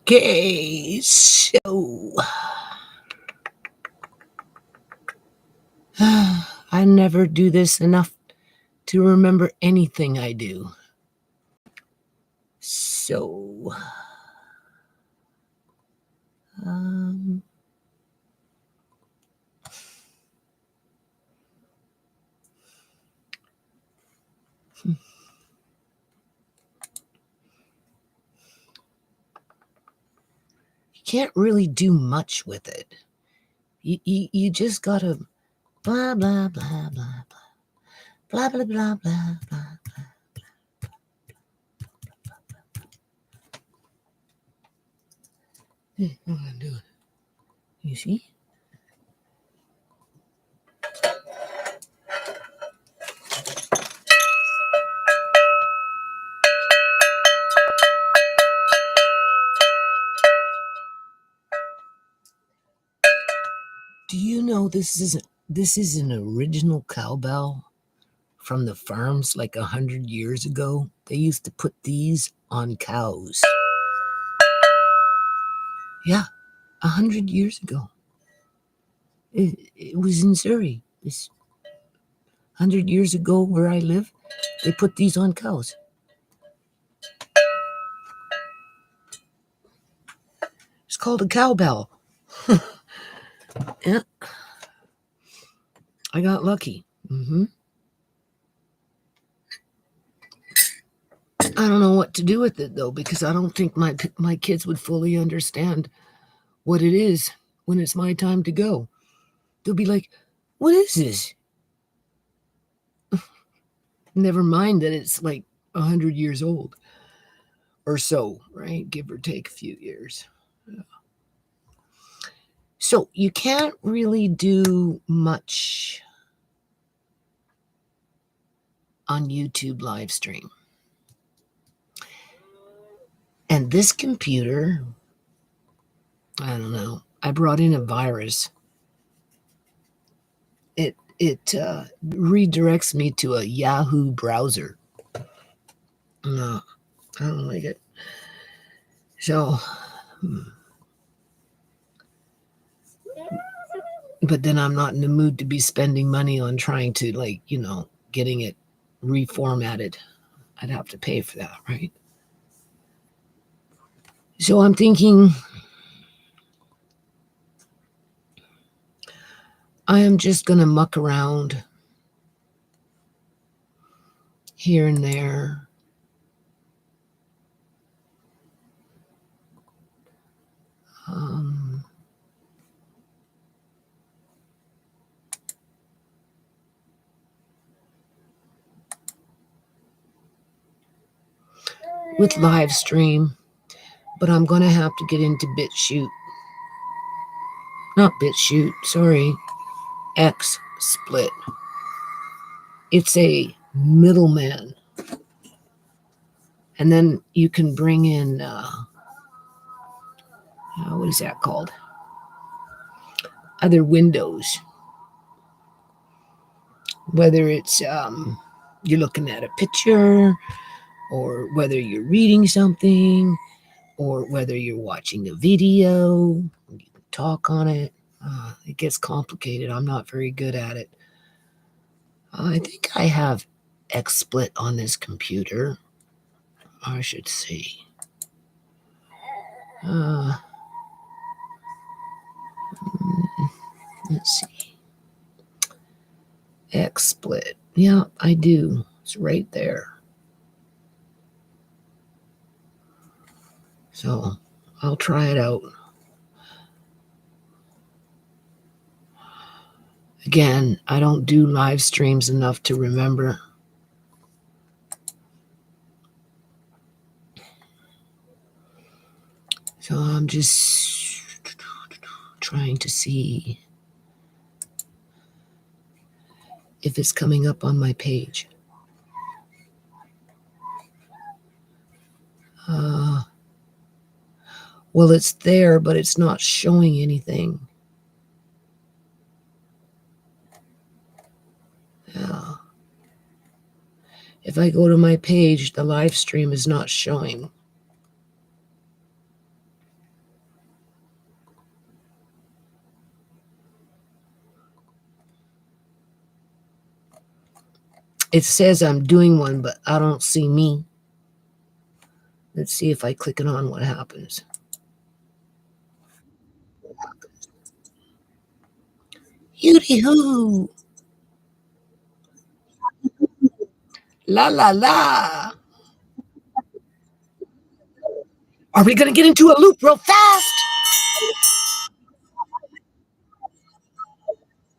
Okay, so I never do this enough to remember anything I do. So, um, you can't really do much with it. You just gotta blah, blah, blah, blah, blah, blah, blah, blah, blah. Hey, what am I doing? You see? Do you know this is an original cowbell from the farms like 100 years ago? They used to put these on cows. Yeah, 100 years ago. It was in Surrey. It's 100 years ago where I live. They put these on cows. It's called a cowbell. Yeah, I got lucky. I don't know what to do with it though, because I don't think my kids would fully understand what it is when it's my time to go. They'll be like, "What is this?" Never mind that it's like 100 years old or so, right? Give or take a few years. So you can't really do much on YouTube live stream. And this computer, I don't know, I brought in a virus. It redirects me to a Yahoo browser. No, I don't like it. So, but then I'm not in the mood to be spending money on trying to, like, getting it reformatted. I'd have to pay for that, right? So I'm thinking I am just going to muck around here and there. With live stream, but I'm going to have to get into BitChute. Not BitChute, sorry. XSplit. It's a middleman. And then you can bring in, what is that called? Other windows. Whether it's you're looking at a picture, or whether you're reading something, or whether you're watching a video, you can talk on it. It gets complicated. I'm not very good at it. I think I have XSplit on this computer. I should see. Let's see. XSplit. Yeah, I do. It's right there. So I'll try it out. Again, I don't do live streams enough to remember. So I'm just trying to see if it's coming up on my page. Well, it's there, but it's not showing anything. Yeah. If I go to my page, the live stream is not showing. It says I'm doing one, but I don't see me. Let's see if I click it on what happens. Hooty hoo! La la la! Are we gonna get into a loop real fast?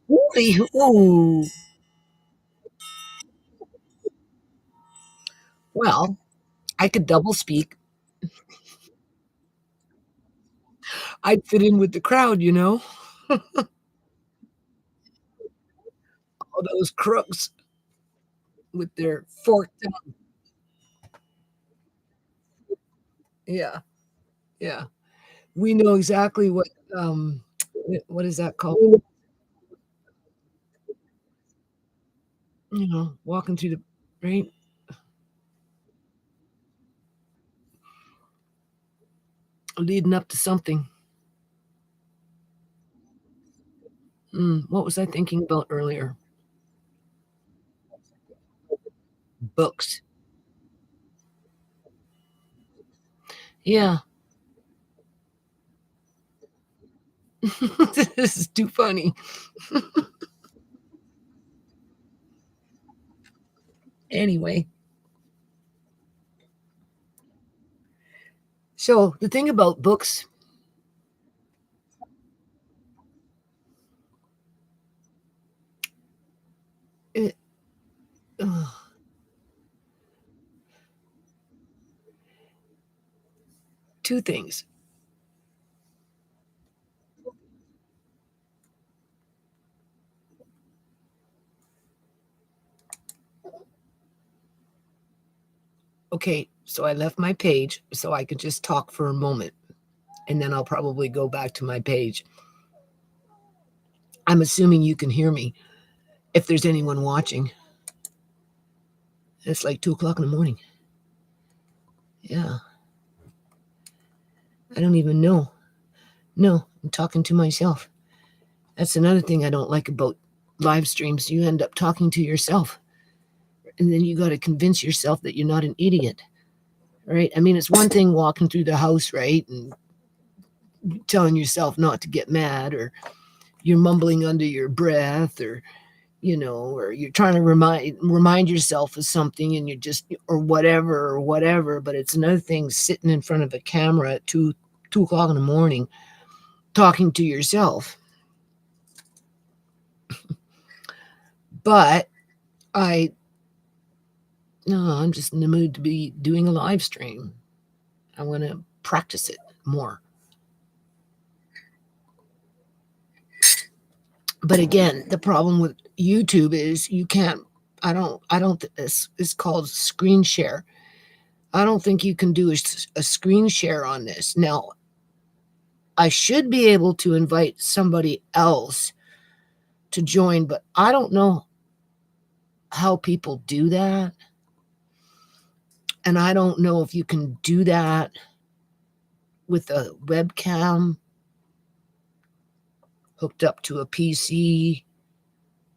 Hooty hoo! Well, I could double speak. I'd fit in with the crowd, you know? All those crooks with their forked tongue. Yeah, yeah. We know exactly um, what is that called? Walking through the right? Leading up to something. What was I thinking about earlier? Books. Yeah. This is too funny. Anyway, so the thing about books, it, ugh, 2 things. Okay, so I left my page so I could just talk for a moment, and then I'll probably go back to my page. I'm assuming you can hear me if there's anyone watching. It's like 2 o'clock in the morning. Yeah, I don't even know. No, I'm talking to myself. That's another thing I don't like about live streams. You end up talking to yourself, and then you got to convince yourself that you're not an idiot, right? I mean, it's one thing walking through the house, right, and telling yourself not to get mad, or you're mumbling under your breath, or or you're trying to remind yourself of something, and you're just or whatever. But it's another thing sitting in front of a camera at 2 o'clock in the morning talking to yourself. But I no, I'm just in the mood to be doing a live stream. I want to practice it more. But again, the problem with YouTube is you can't. I don't. It's called screen share. I don't think you can do a screen share on this. Now, I should be able to invite somebody else to join, but I don't know how people do that. And I don't know if you can do that with a webcam hooked up to a PC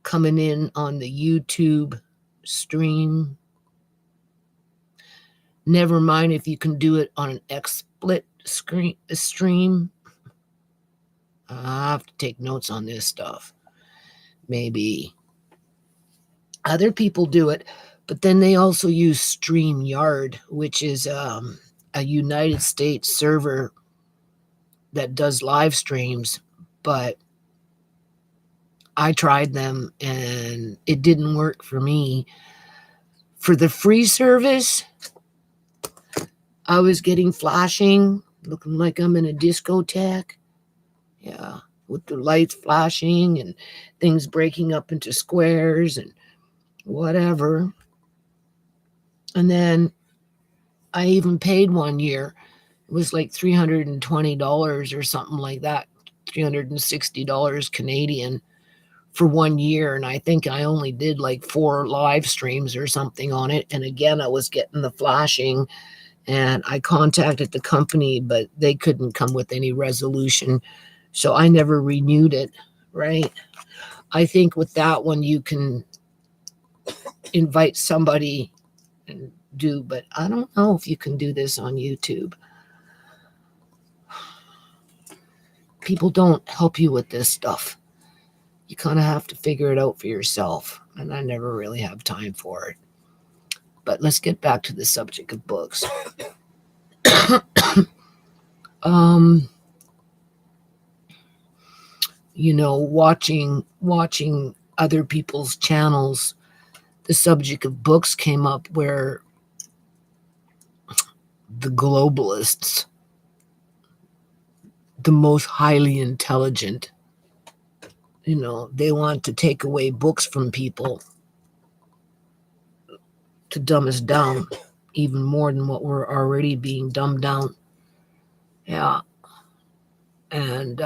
coming in on the YouTube stream. Never mind if you can do it on an XSplit stream. I have to take notes on this stuff. Maybe other people do it, but then they also use StreamYard, which is a United States server that does live streams. But I tried them and it didn't work for me. For the free service, I was getting flashing, looking like I'm in a discotheque. Yeah, with the lights flashing and things breaking up into squares and whatever. And then I even paid one year. It was like $320 or something like that, $360 Canadian for 1 year. And I think I only did like 4 live streams or something on it. And again, I was getting the flashing, and I contacted the company, but they couldn't come with any resolution. So I never renewed it, right? I think with that one, you can invite somebody and do, but I don't know if you can do this on YouTube. People don't help you with this stuff. You kind of have to figure it out for yourself, and I never really have time for it. But let's get back to the subject of books. um, watching other people's channels, the subject of books came up where the globalists, the most highly intelligent, they want to take away books from people to dumb us down even more than what we're already being dumbed down. Yeah. And,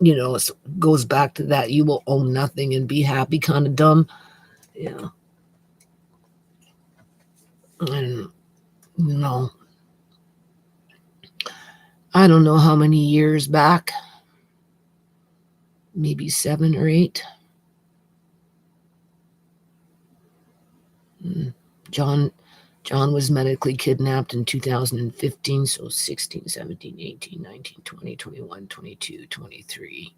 it goes back to that you will own nothing and be happy kind of dumb. Yeah. And, I don't know how many years back, maybe 7 or 8. John was medically kidnapped in 2015, so 16, 17, 18, 19, 20, 21, 22, 23,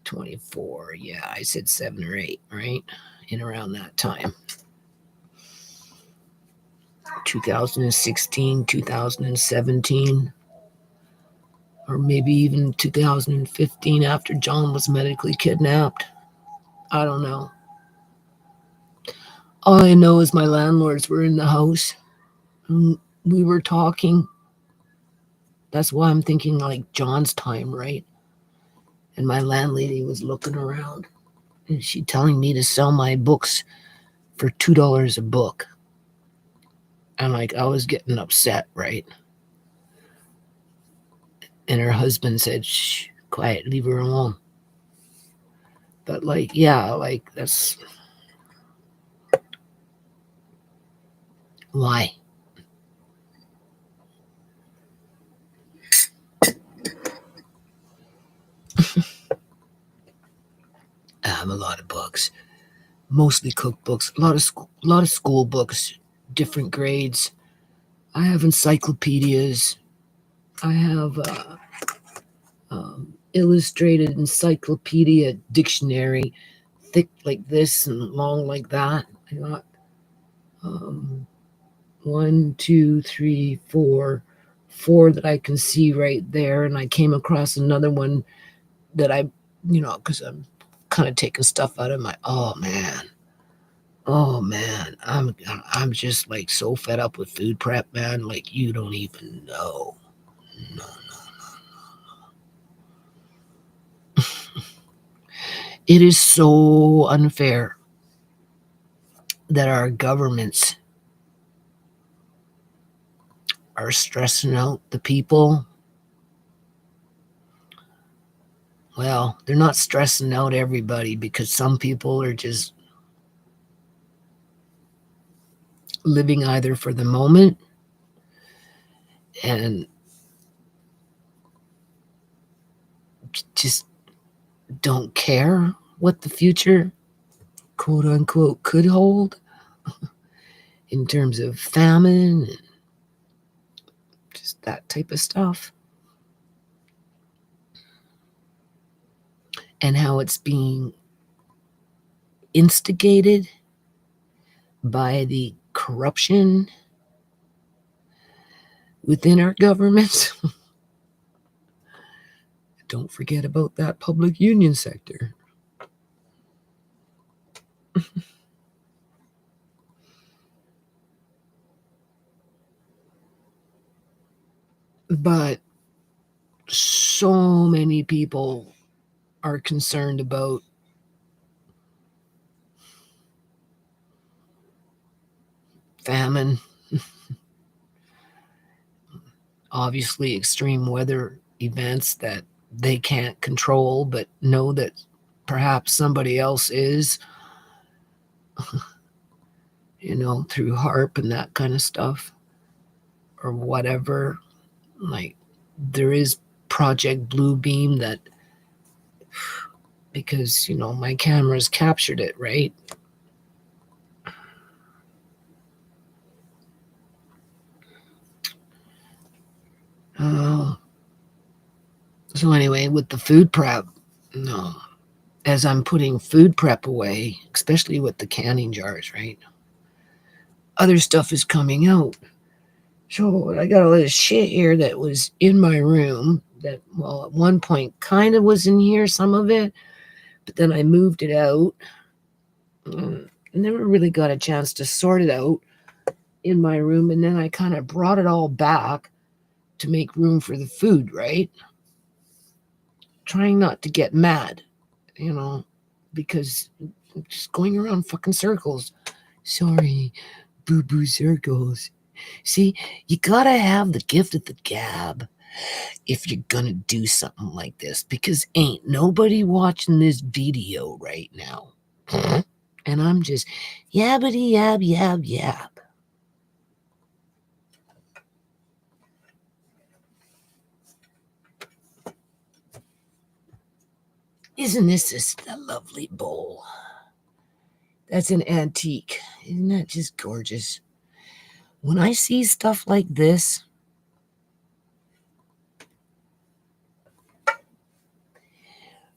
24. Yeah, I said 7 or 8, right? In around that time. 2016, 2017, or maybe even 2015 after John was medically kidnapped. I don't know. All I know is my landlords were in the house. We were talking. That's why I'm thinking like John's time, right? And my landlady was looking around and she telling me to sell my books for $2 a book. And like I was getting upset, right? And her husband said, "Shh, quiet, leave her alone." But like, yeah, like that's why. I have a lot of books, mostly cookbooks, a lot of school books, different grades. I have encyclopedias. I have illustrated encyclopedia dictionary, thick like this and long like that. I got um, 1, 2, 3, 4 that I can see right there, and I came across another one that I, because I'm kind of taking stuff out of my. Oh man, I'm just like so fed up with food prep, man. Like you don't even know. No. It is so unfair that our governments are stressing out the people. Well, they're not stressing out everybody because some people are just living either for the moment and just don't care what the future, quote unquote, could hold in terms of famine and just that type of stuff. And how it's being instigated by the corruption within our governments. Don't forget about that public union sector. But so many people are concerned about famine, obviously extreme weather events that they can't control, but know that perhaps somebody else is, through HARP and that kind of stuff or whatever. Like there is Project Bluebeam that because, my camera's captured it, right? Uh, so anyway, with the food prep, no, as I'm putting food prep away, especially with the canning jars, right? Other stuff is coming out. So I got all this shit here that was in my room that, well, at one point kind of was in here, some of it, but then I moved it out. Never really got a chance to sort it out in my room, and then I kind of brought it all back to make room for the food, right? Trying not to get mad, because I'm just going around fucking circles. Sorry, boo circles. See, you gotta have the gift of the gab if you're gonna do something like this, because ain't nobody watching this video right now. And I'm just yabbity yab yab yab. Isn't this just a lovely bowl? That's an antique. Isn't that just gorgeous? When I see stuff like this,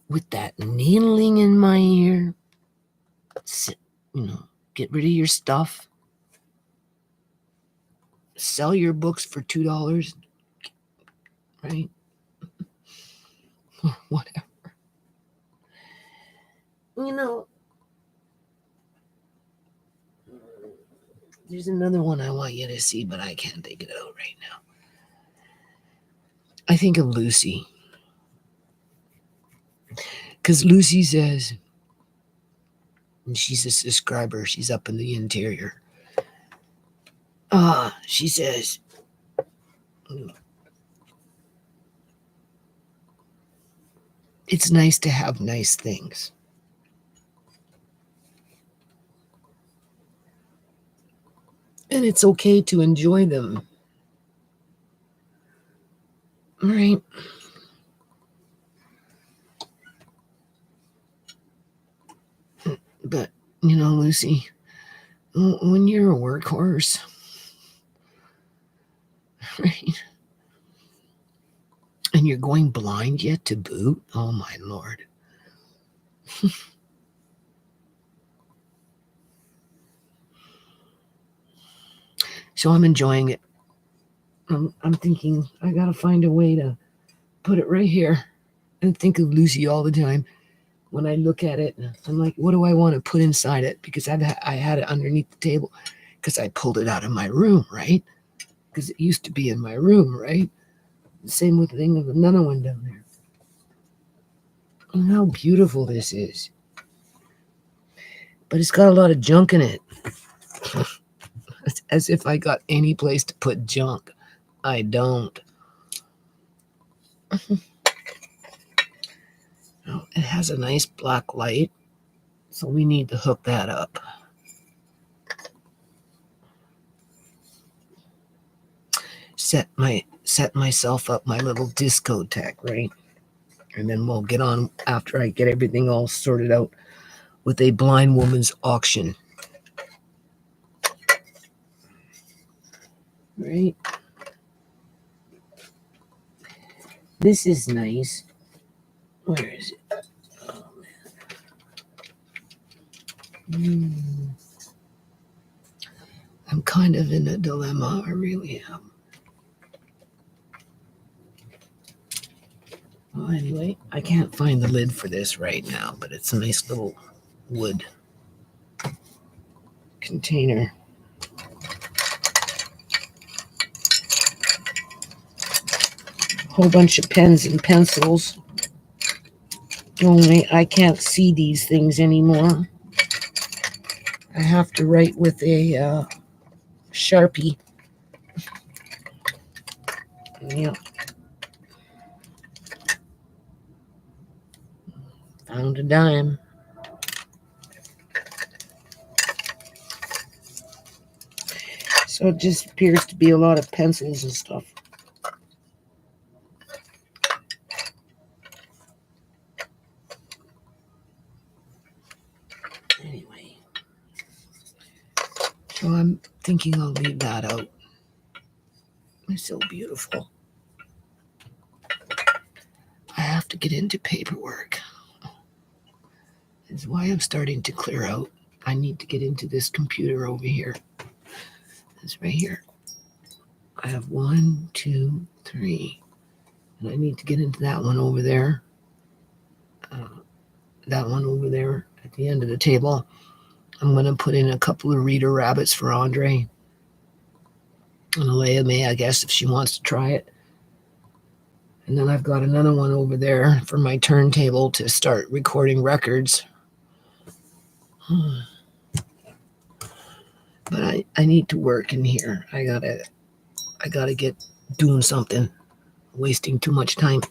with that needling in my ear, get rid of your stuff. Sell your books for $2, right? Whatever. There's another one I want you to see, but I can't take it out right now. I think of Lucy. Because Lucy says, and she's a subscriber, she's up in the interior. She says, it's nice to have nice things. And it's okay to enjoy them. All right. But, Lucy, when you're a workhorse, right? And you're going blind yet to boot? Oh, my Lord. So I'm enjoying it. I'm thinking I got to find a way to put it right here and think of Lucy all the time. When I look at it, I'm like, what do I want to put inside it? Because I had it underneath the table because I pulled it out of my room, right? Because it used to be in my room, right? Same with the thing of another one down there. And how beautiful this is. But it's got a lot of junk in it. It's as if I got any place to put junk. I don't. Oh, it has a nice black light, so we need to hook that up. Set myself up my little discotheque, right? And then we'll get on after I get everything all sorted out with a blind woman's auction. Right? This is nice. Where is it? Oh, man. I'm kind of in a dilemma. I really am. Well, anyway, I can't find the lid for this right now, but it's a nice little wood container. Whole bunch of pens and pencils. Only I can't see these things anymore. I have to write with a Sharpie. Yeah. Found a dime. So it just appears to be a lot of pencils and stuff. So I'm thinking I'll leave that out. It's so beautiful. I have to get into paperwork. That's why I'm starting to clear out. I need to get into this computer over here. It's right here. I have 1, 2, 3. And I need to get into that one over there. That one over there at the end of the table. I'm going to put in a couple of reader rabbits for Andre. And Alea may, I guess, if she wants to try it. And then I've got another one over there for my turntable to start recording records. But I need to work in here. I gotta get doing something. Wasting too much time.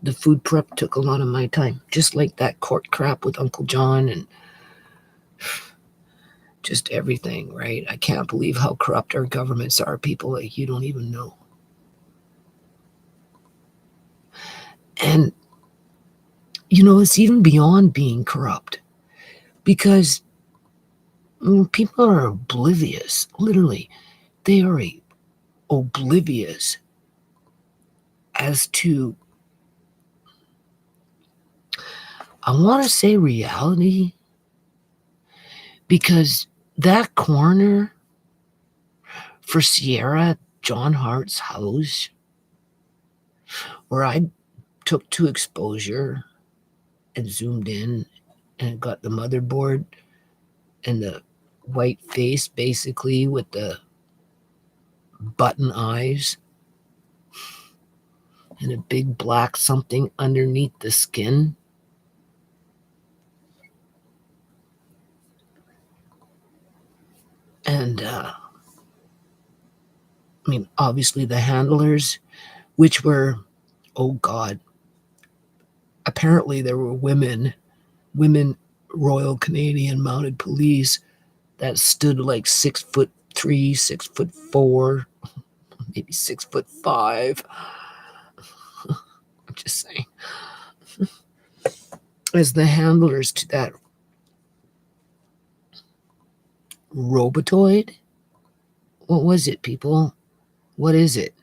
The food prep took a lot of my time. Just like that court crap with Uncle John and just everything, right? I can't believe how corrupt our governments are, people. Like, you don't even know. And, it's even beyond being corrupt. Because people are oblivious. Literally, they are oblivious as to, I want to say, reality. Because that corner for Ciera, John Hart's house, where I took to exposure and zoomed in and got the motherboard and the white face, basically, with the button eyes and a big black something underneath the skin. And, obviously the handlers, which were, oh God, apparently there were women Royal Canadian Mounted Police that stood like 6'3", 6'4", maybe 6'5". I'm just saying. As the handlers to that robotoid. What was it, people? What is it?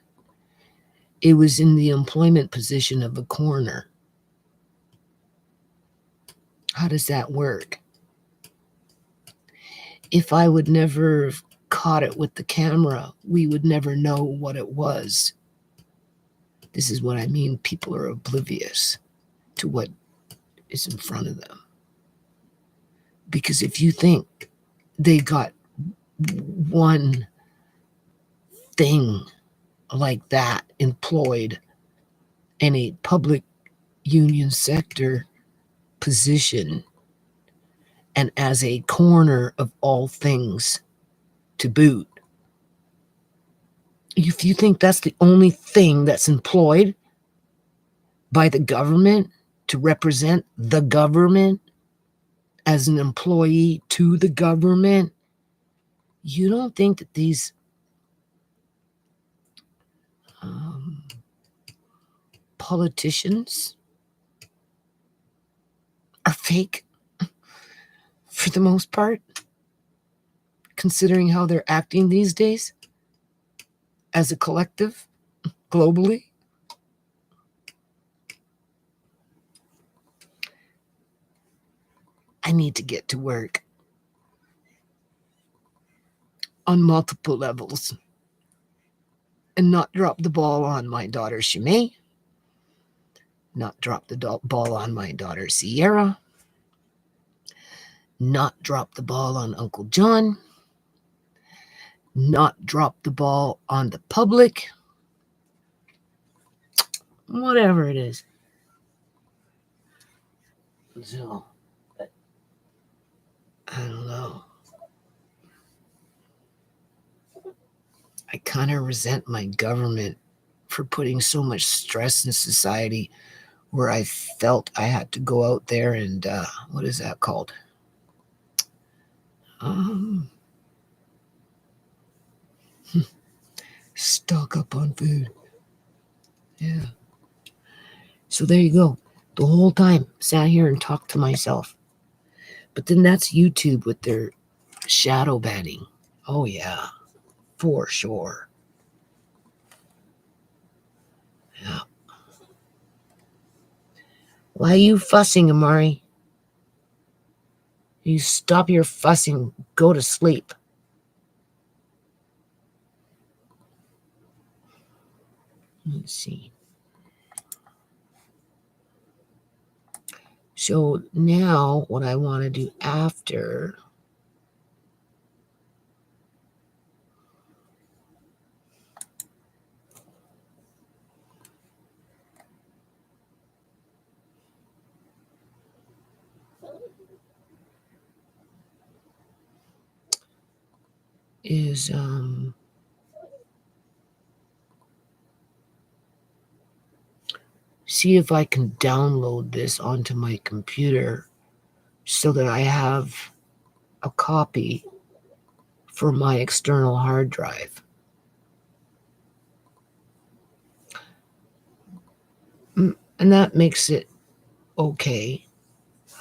It was in the employment position of a coroner. How does that work? If I would never have caught it with the camera, we would never know what it was. This is what I mean. People are oblivious to what is in front of them. Because if you think they got one thing like that employed in a public union sector position and as a corner of all things to boot, if you think that's the only thing that's employed by the government to represent the government as an employee to the government, you don't think that these politicians are fake for the most part, considering how they're acting these days as a collective globally? I need to get to work on multiple levels and not drop the ball on my daughter Shimei, not drop the ball on my daughter Ciera, not drop the ball on Uncle John, not drop the ball on the public, whatever it is. So, I don't know. I kind of resent my government for putting so much stress in society where I felt I had to go out there and, what is that called? Stock up on food. Yeah. So there you go. The whole time sat here and talked to myself. But then that's YouTube with their Shadow banning. Oh, yeah, for sure. Yeah. Why are you fussing, Amari? You stop your fussing. Go to sleep. Let's see. So now what I want to do after is see if I can download this onto my computer so that I have a copy for my external hard drive. And that makes it okay.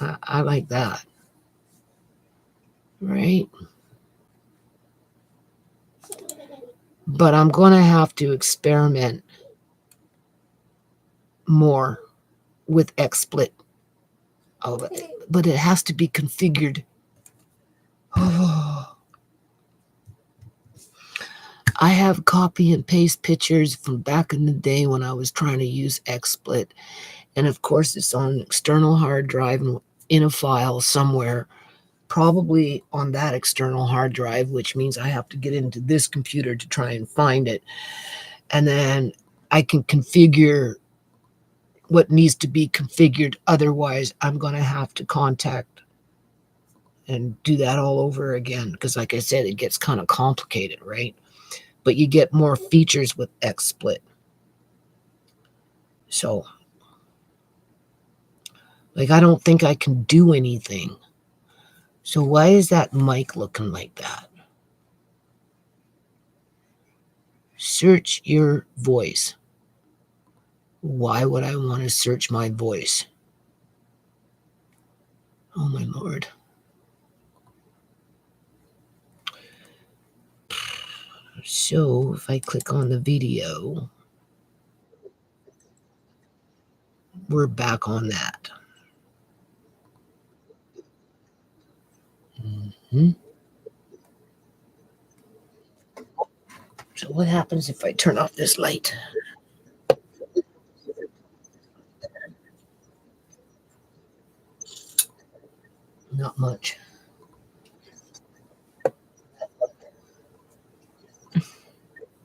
I like that. Right? But I'm going to have to experiment more with XSplit. Oh, but it has to be configured. Oh, I have copy and paste pictures from back in the day when I was trying to use XSplit. And of course, it's on an external hard drive and in a file somewhere, probably on that external hard drive, which means I have to get into this computer to try and find it. And then I can configure what needs to be configured. Otherwise, I'm going to have to contact and do that all over again. Because, like I said, it gets kind of complicated, right? But you get more features with XSplit. So, like, I don't think I can do anything. So, why is that mic looking like that? Search your voice. Why would I want to search my voice? Oh, my Lord. So, if I click on the video, we're back on that. Mm-hmm. So, what happens if I turn off this light? Not much.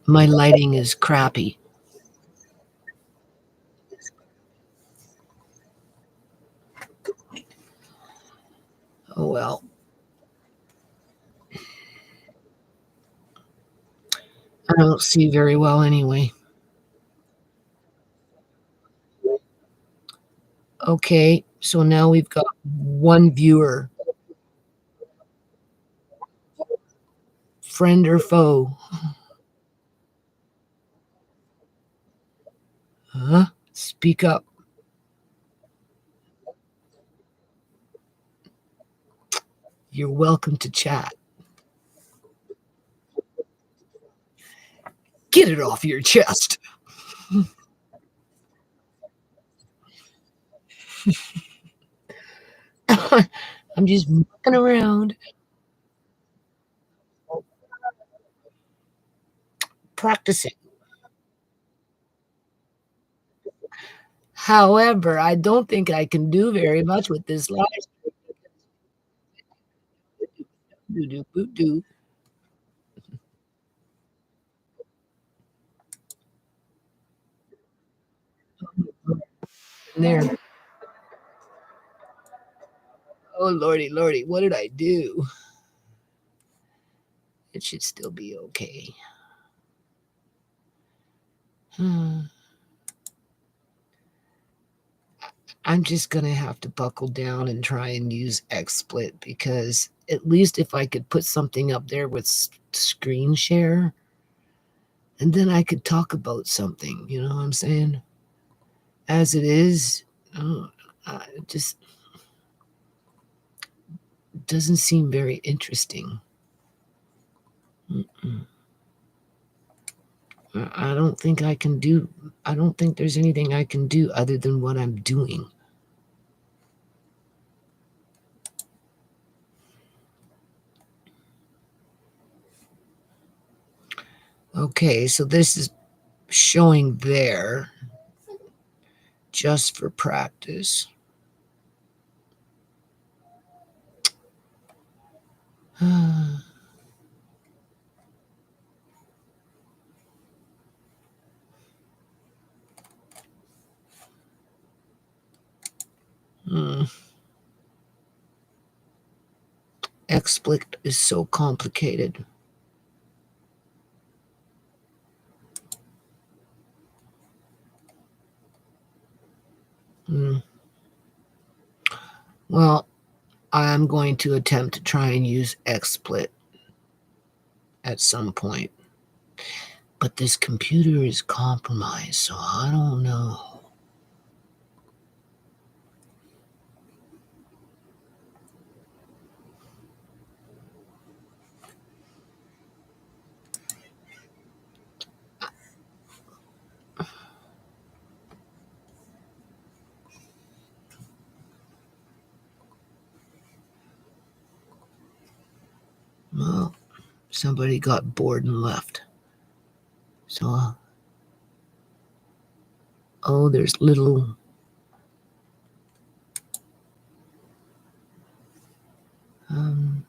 My lighting is crappy. Oh, well. I don't see very well anyway. Okay, so now we've got one viewer. Friend or foe? Huh? Speak up. You're welcome to chat. Get it off your chest. I'm just mucking around, practicing. However, I don't think I can do very much with this live. Do do do do. There. Oh lordy, lordy, what did I do? It should still be okay. Hmm. I'm just gonna have to buckle down and try and use XSplit because at least if I could put something up there with screen share, and then I could talk about something. You know what I'm saying? As it is, it just doesn't seem very interesting. Mm-mm. I don't think I can do, I don't think there's anything I can do other than what I'm doing. Okay, so this is showing there just for practice. Hmm. XSplit is so complicated. Hmm. Well, I'm going to attempt to try and use XSplit at some point. But this computer is compromised, so I don't know. Well, somebody got bored and left. So, oh, there's little. Um,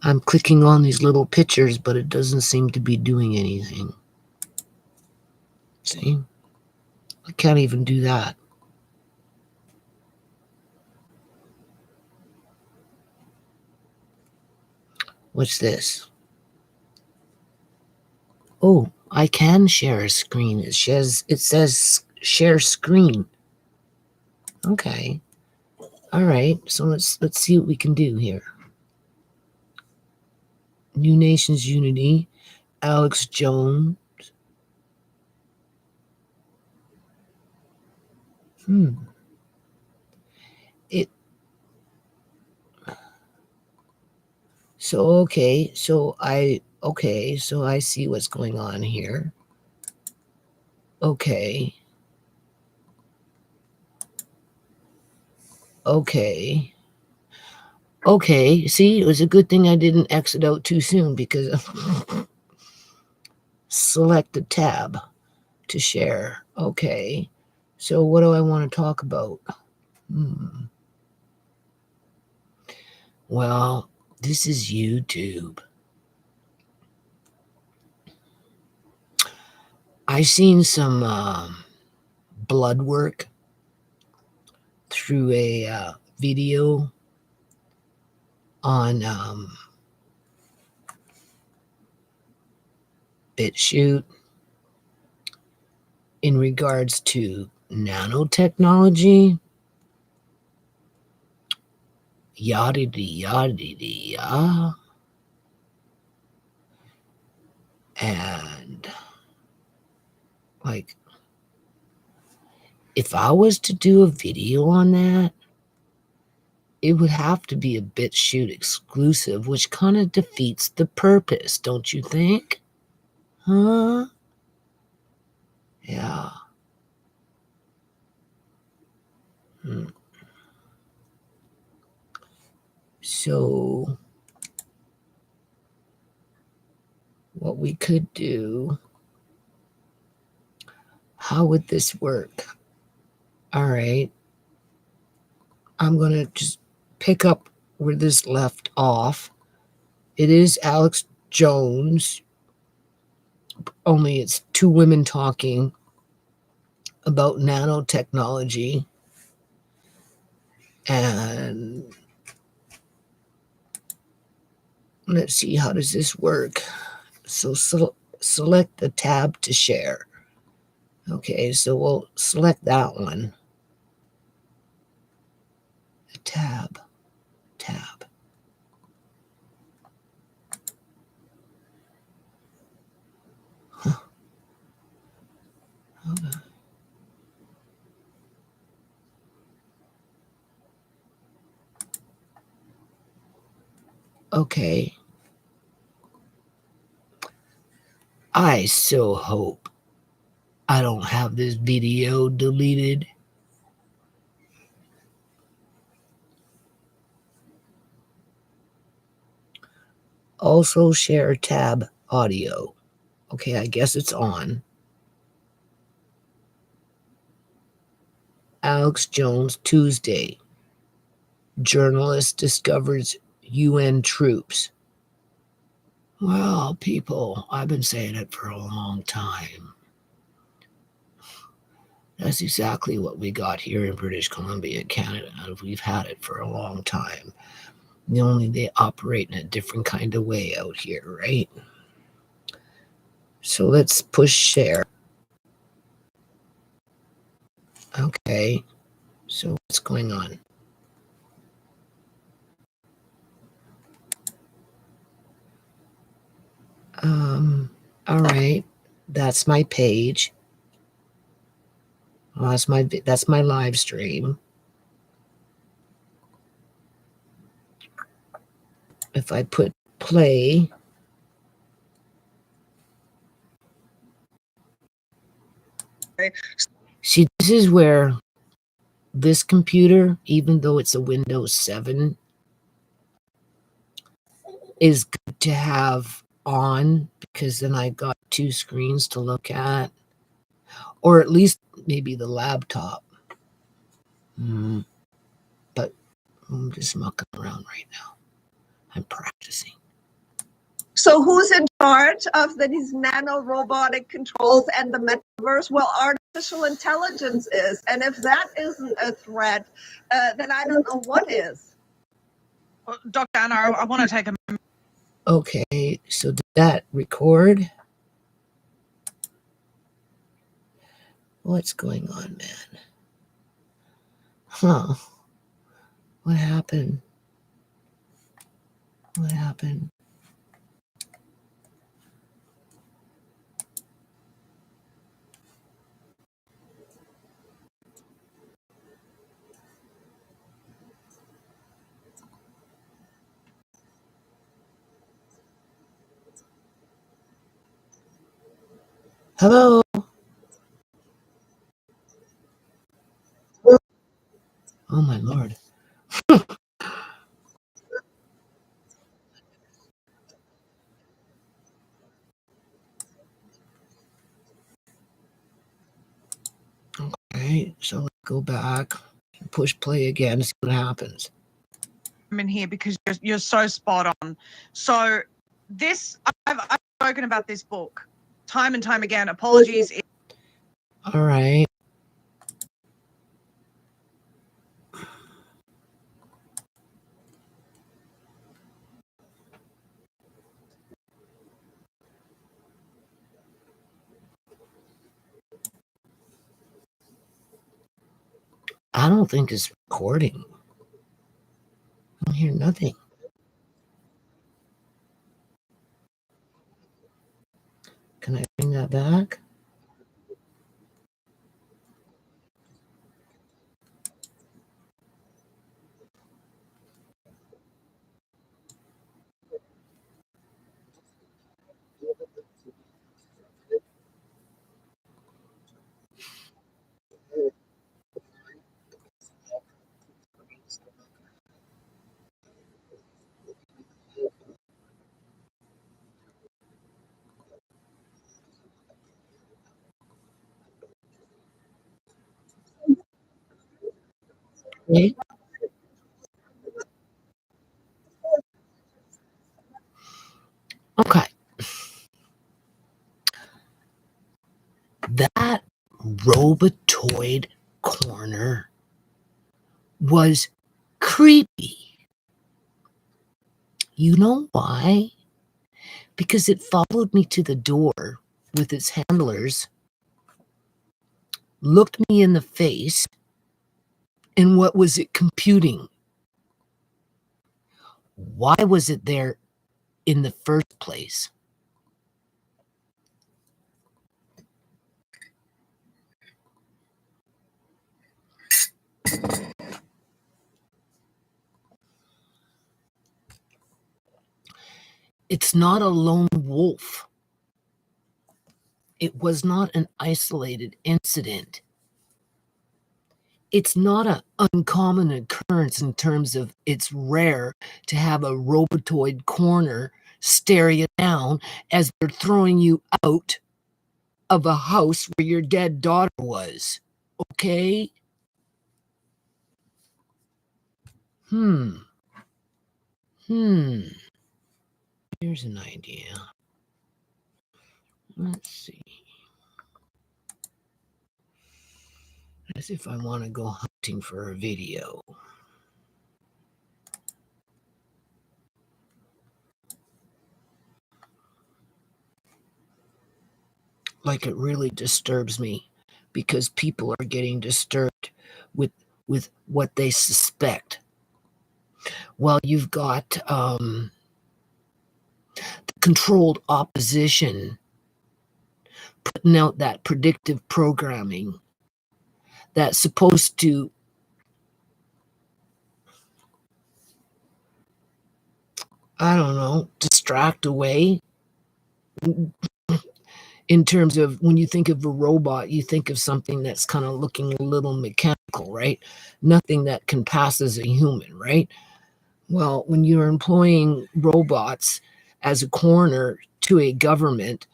I'm clicking on these little pictures, but it doesn't seem to be doing anything. See? I can't even do that. What's this? Oh, I can share a screen. It says share screen. Okay. All right. So let's see what we can do here. New Nations Unity, Alex Jones. It so okay. So I see what's going on here. Okay. Okay. Okay. See, it was a good thing I didn't exit out too soon because select the tab to share. Okay. So what do I want to talk about? Well, this is YouTube. I seen some blood work through a video on BitChute in regards to nanotechnology. Yada yada yada. And like, if I was to do a video on that, it would have to be a BitChute exclusive, which kind of defeats the purpose, don't you think? Huh? Yeah. Hmm. So, what we could do, how would this work? All right. I'm going to just pick up where this left off. It is Alex Jones, only it's two women talking about nanotechnology. And let's see, how does this work? So select the tab to share. Okay, so we'll select that one. Tab. Huh. Okay. I so hope I don't have this video deleted. Also share tab audio. Okay, I guess it's on. Alex Jones, Tuesday. Journalist discovers UN troops. Well, people, I've been saying it for a long time. That's exactly what we got here in British Columbia, Canada. We've had it for a long time. Only they operate in a different kind of way out here, right? So let's push share. Okay, so what's going on? All right, that's my page. Oh, that's my live stream. If I put play, see, this is where this computer, even though it's a Windows 7, is good to have on, because then I got two screens to look at, or at least maybe the laptop. But I'm just mucking around right now. I'm practicing. So who's in charge of these nano-robotic controls and the metaverse? Well, artificial intelligence is. And if that isn't a threat, then I don't know what is. Well, Dr. Anna, I want to take a moment. Okay, so did that record? What's going on, man? Huh. What happened? What happened? Hello? Oh my Lord. Okay, so let's go back and push play again, see what happens. I'm in here because you're so spot on. So this, I've spoken about this book time and time again. Apologies. All right. I don't think it's recording. I don't hear nothing. Can I bring that back? Okay. Okay. That Robotoid corner was creepy. You know why? Because it followed me to the door with its handlers. looked me in the face, and what was it computing? Why was it there in the first place? It's not a lone wolf. It was not an isolated incident. It's not an uncommon occurrence in terms of it's rare to have a robotoid corner stare you down as they're throwing you out of a house where your dead daughter was. Okay? Hmm. Here's an idea. Let's see. As if I want to go hunting for a video. Like, it really disturbs me because people are getting disturbed with what they suspect. Well, you've got the controlled opposition putting out that predictive programming that's supposed to distract away. In terms of when you think of a robot, you think of something that's kind of looking a little mechanical, right? Nothing that can pass as a human, right? Well, when you're employing robots as a coroner to a government,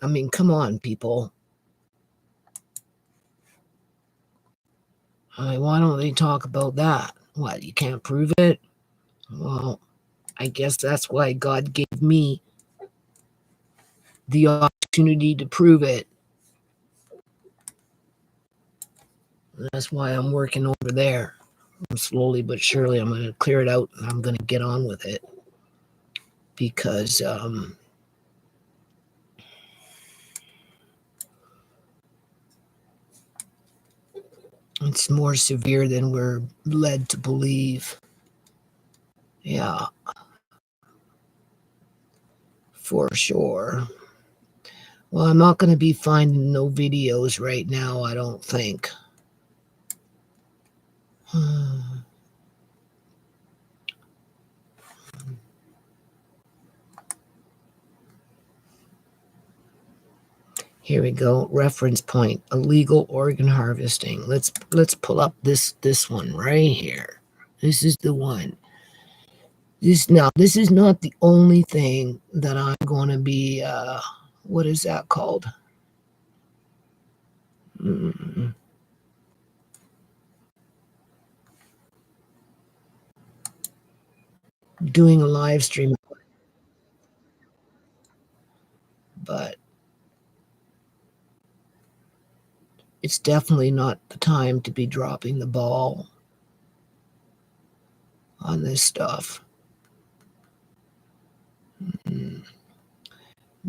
I mean, come on, people. Why don't they talk about that? What, you can't prove it? Well, I guess that's why God gave me the opportunity to prove it. That's why I'm working over there. Slowly but surely, I'm going to clear it out and I'm going to get on with it. Because it's more severe than we're led to believe. Yeah. For sure. Well, I'm not going to be finding no videos right now, I don't think. Here we go. Reference point: illegal organ harvesting. Let's pull up this one right here. This is the one. This is not the only thing that I'm going to be. What is that called? Doing a live stream, but it's definitely not the time to be dropping the ball on this stuff.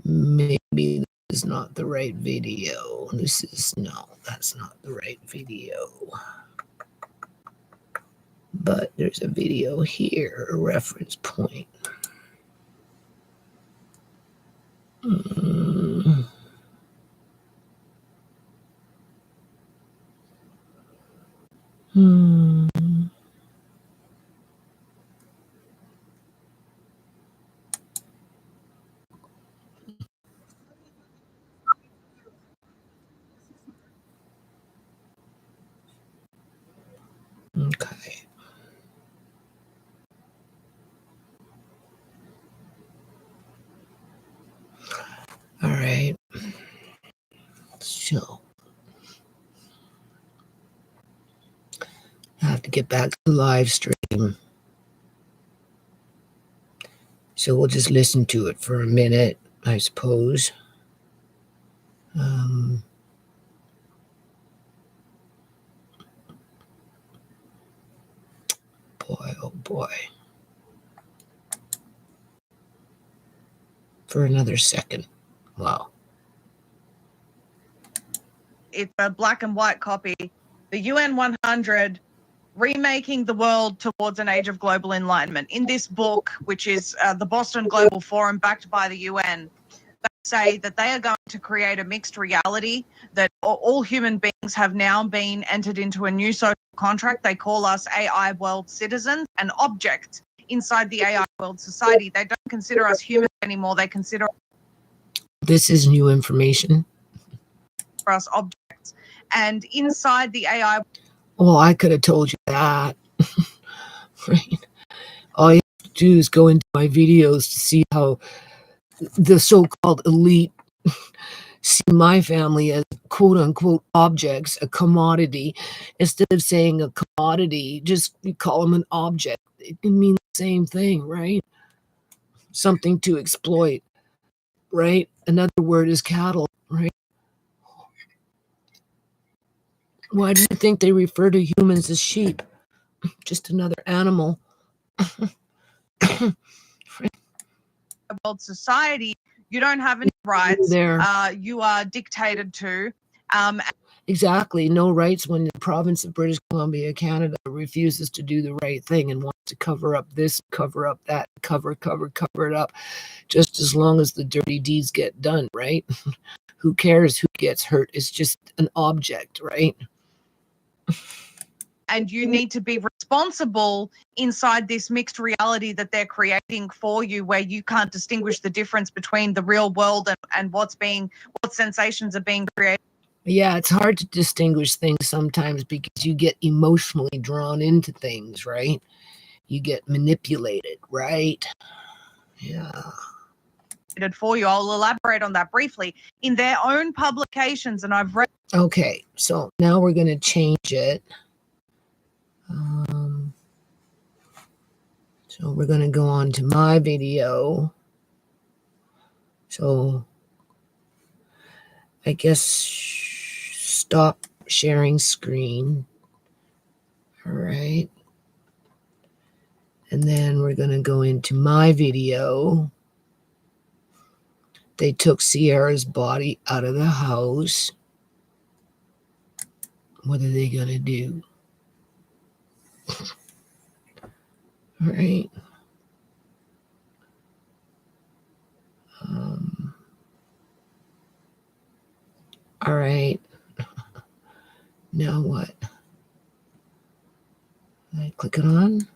Maybe this is not the right video. That's not the right video. But there's a video here, a reference point. Okay. All right. So I have to get back to the live stream. So we'll just listen to it for a minute, I suppose. Boy, oh boy. For another second. Wow. it's a black and white copy. The UN 100, Remaking the World Towards an Age of Global Enlightenment. In this book, which is the Boston Global Forum backed by the UN, they say that they are going to create a mixed reality, that all human beings have now been entered into a new social contract. They call us AI world citizens and objects inside the AI world society. They don't consider us humans anymore. They consider This is new information. us objects. And inside the AI, Well, I could have told you that. Right? All you have to do is go into my videos to see how the so-called elite see my family as quote unquote objects, a commodity. Instead of saying a commodity, just we call them an object. It can mean the same thing, right? Something to exploit, right? Another word is cattle, right? Why do you think they refer to humans as sheep? Just another animal. world society, you don't have any rights. There. You are dictated to. Exactly. No rights when the province of British Columbia, Canada, refuses to do the right thing and wants to cover up this, cover up that, cover it up, just as long as the dirty deeds get done, right? Who cares who gets hurt? It's just an object, right? And you need to be responsible inside this mixed reality that they're creating for you, where you can't distinguish the difference between the real world and what sensations are being created. Yeah, it's hard to distinguish things sometimes because you get emotionally drawn into things, right? You get manipulated, right? Yeah. For you. I'll elaborate on that briefly. In their own publications, and I've read. Okay, so now we're going to change it. So we're going to go on to my video. So I guess stop sharing screen. All right. And then we're going to go into my video. They took Ciera's body out of the house. What are they going to do? All right. All right. Now what? I click it on.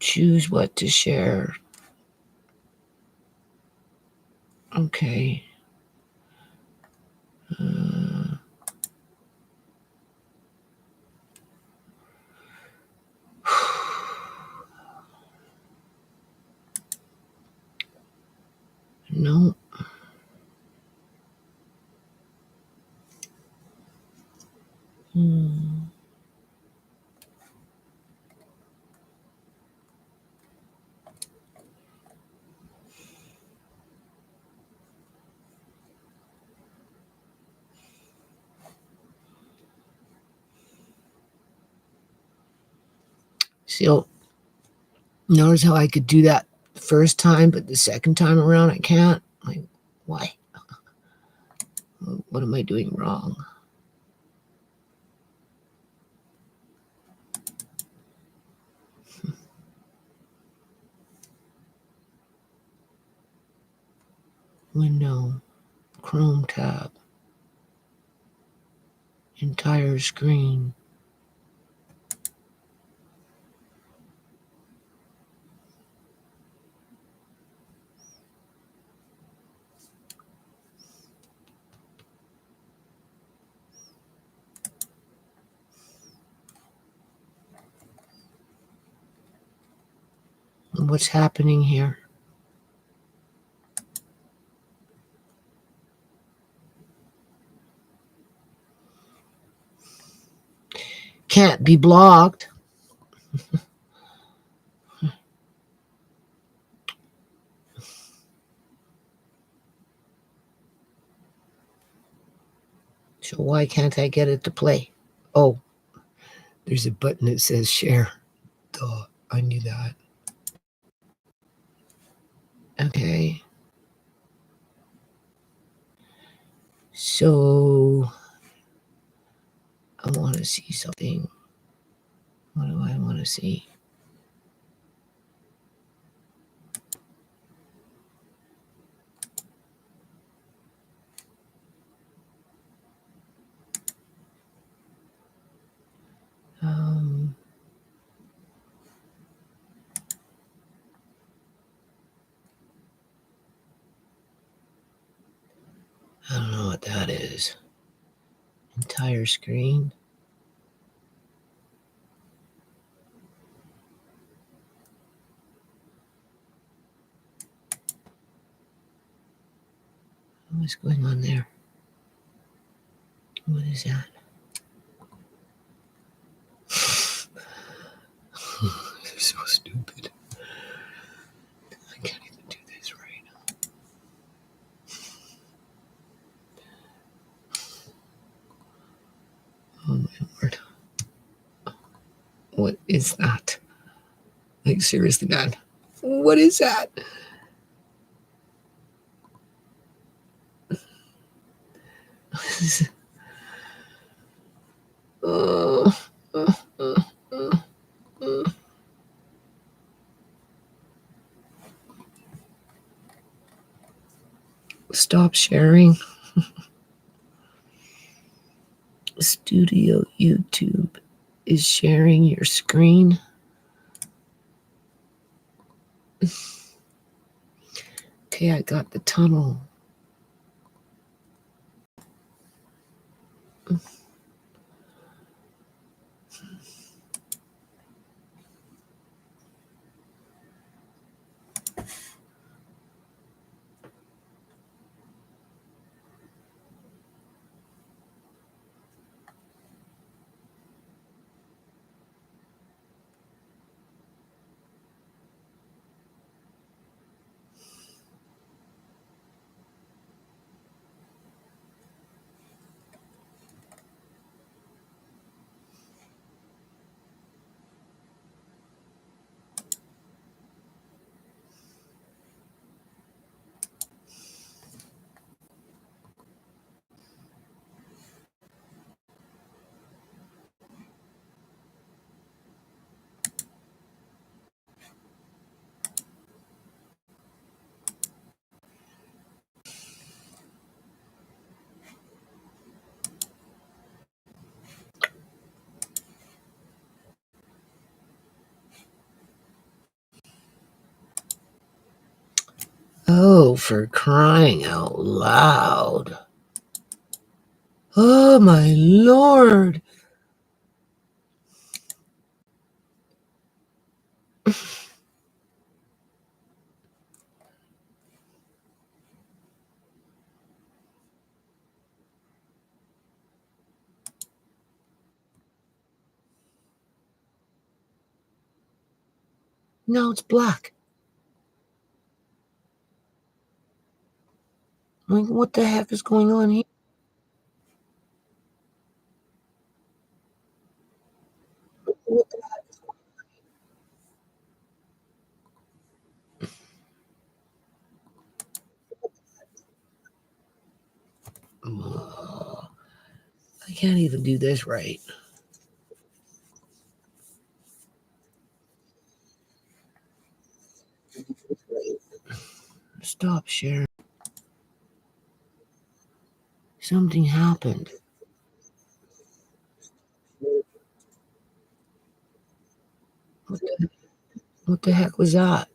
Choose what to share. Okay. No. So notice how I could do that the first time, but the second time around I can't. Like, why? What am I doing wrong? Window, Chrome tab, entire screen. What's happening here? Can't be blocked. So why can't I get it to play? Oh, there's a button that says share. Duh. I knew that. Okay. So I want to see something. What do I want to see? Um, I don't know what that is. Entire screen. What's going on there? What is that? This is so stupid. I can't even do this right. Oh my lord. What is that? Like, seriously, man. What is that? uh, uh, uh, uh, uh. Stop sharing. Studio YouTube is sharing your screen. Okay, I got the tunnel. Oh, for crying out loud. Oh my lord. No, it's black. Like, what the heck is going on here? What the oh, I can't even do this right. Stop sharing. Something happened. What the heck was that?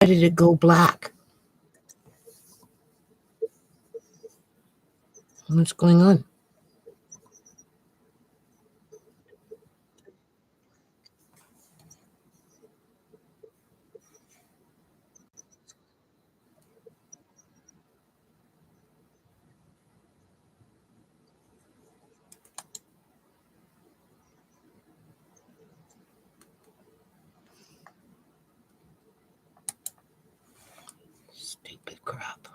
did it go black? What's going on? Stupid crap.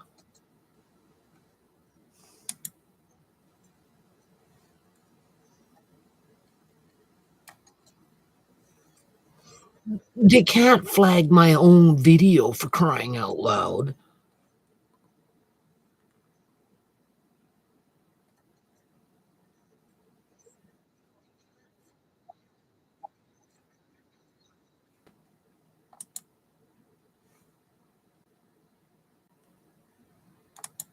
They can't flag my own video for crying out loud.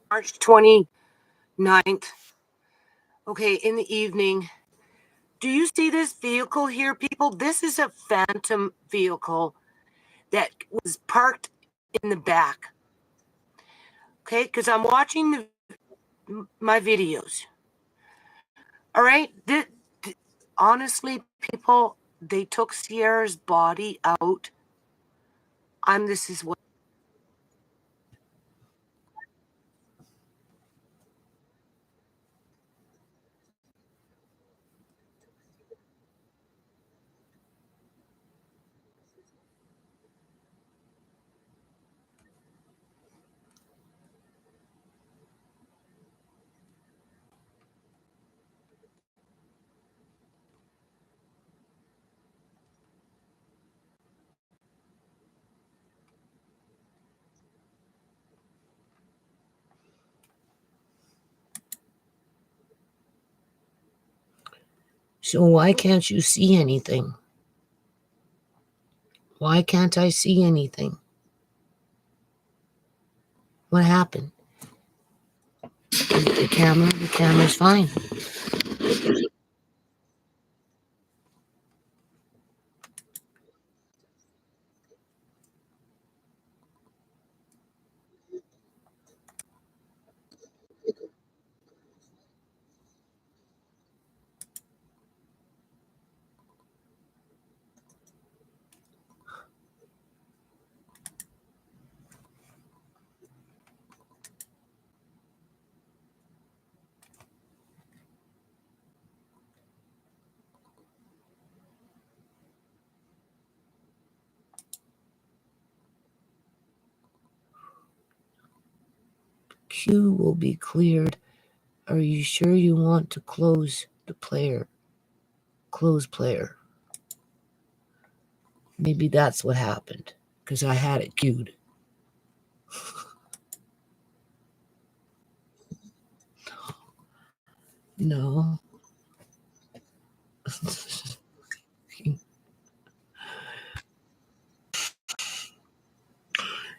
March 29th. Okay, in the evening. Do you see this vehicle here, people? This is a phantom vehicle that was parked in the back. Okay, because I'm watching my videos. All right, honestly, people, they took Ciera's body out. This is what. So why can't you see anything? Why can't I see anything? What happened? The camera's fine. Queue will be cleared. Are you sure you want to close the player? Close player. Maybe that's what happened, because I had it queued. No.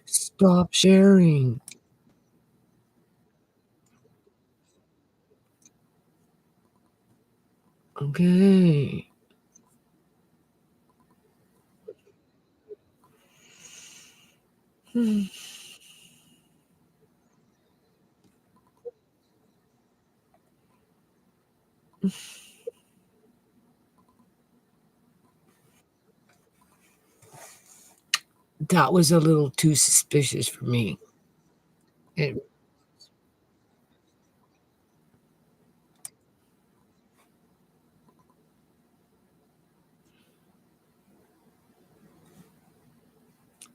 Stop sharing. Okay. That was a little too suspicious for me. It,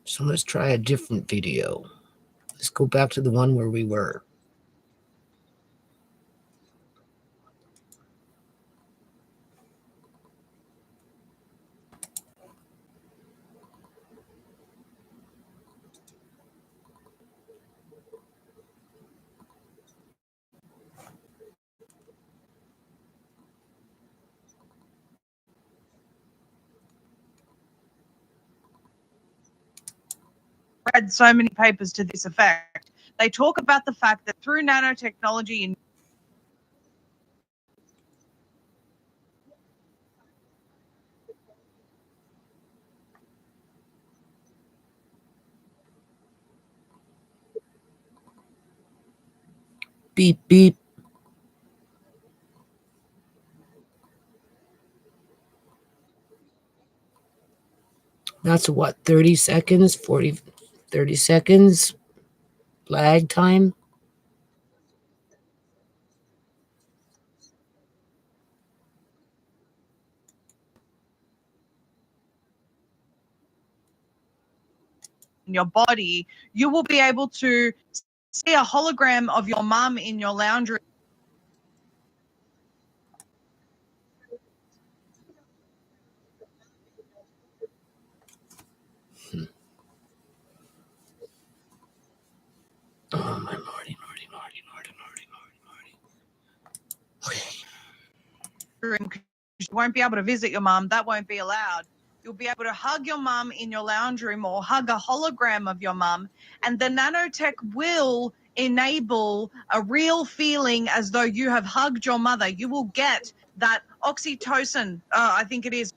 so let's try a different video. Let's go back to the one where we were. Read so many papers to this effect. They talk about the fact that through nanotechnology, Beep, beep. That's what, 30 seconds, 40, 30 seconds lag time? In your body, you will be able to see a hologram of your mum in your lounge room. Oh, my lordy, lordy, lordy, lordy, lordy, lordy, lordy. Okay. Because you won't be able to visit your mum. That won't be allowed. You'll be able to hug your mum in your lounge room or hug a hologram of your mum. And the nanotech will enable a real feeling as though you have hugged your mother. You will get that oxytocin, I think it is.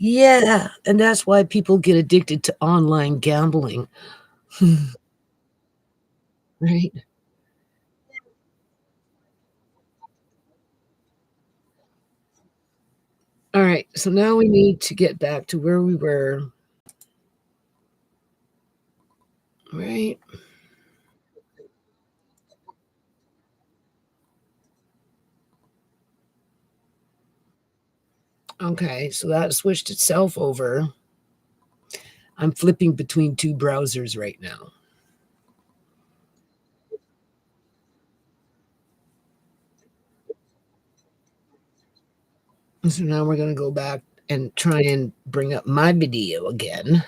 Yeah, and that's why people get addicted to online gambling. Right? All right, so now we need to get back to where we were. Right? Okay, so that switched itself over. I'm flipping between two browsers right now. So now we're going to go back and try and bring up my video again.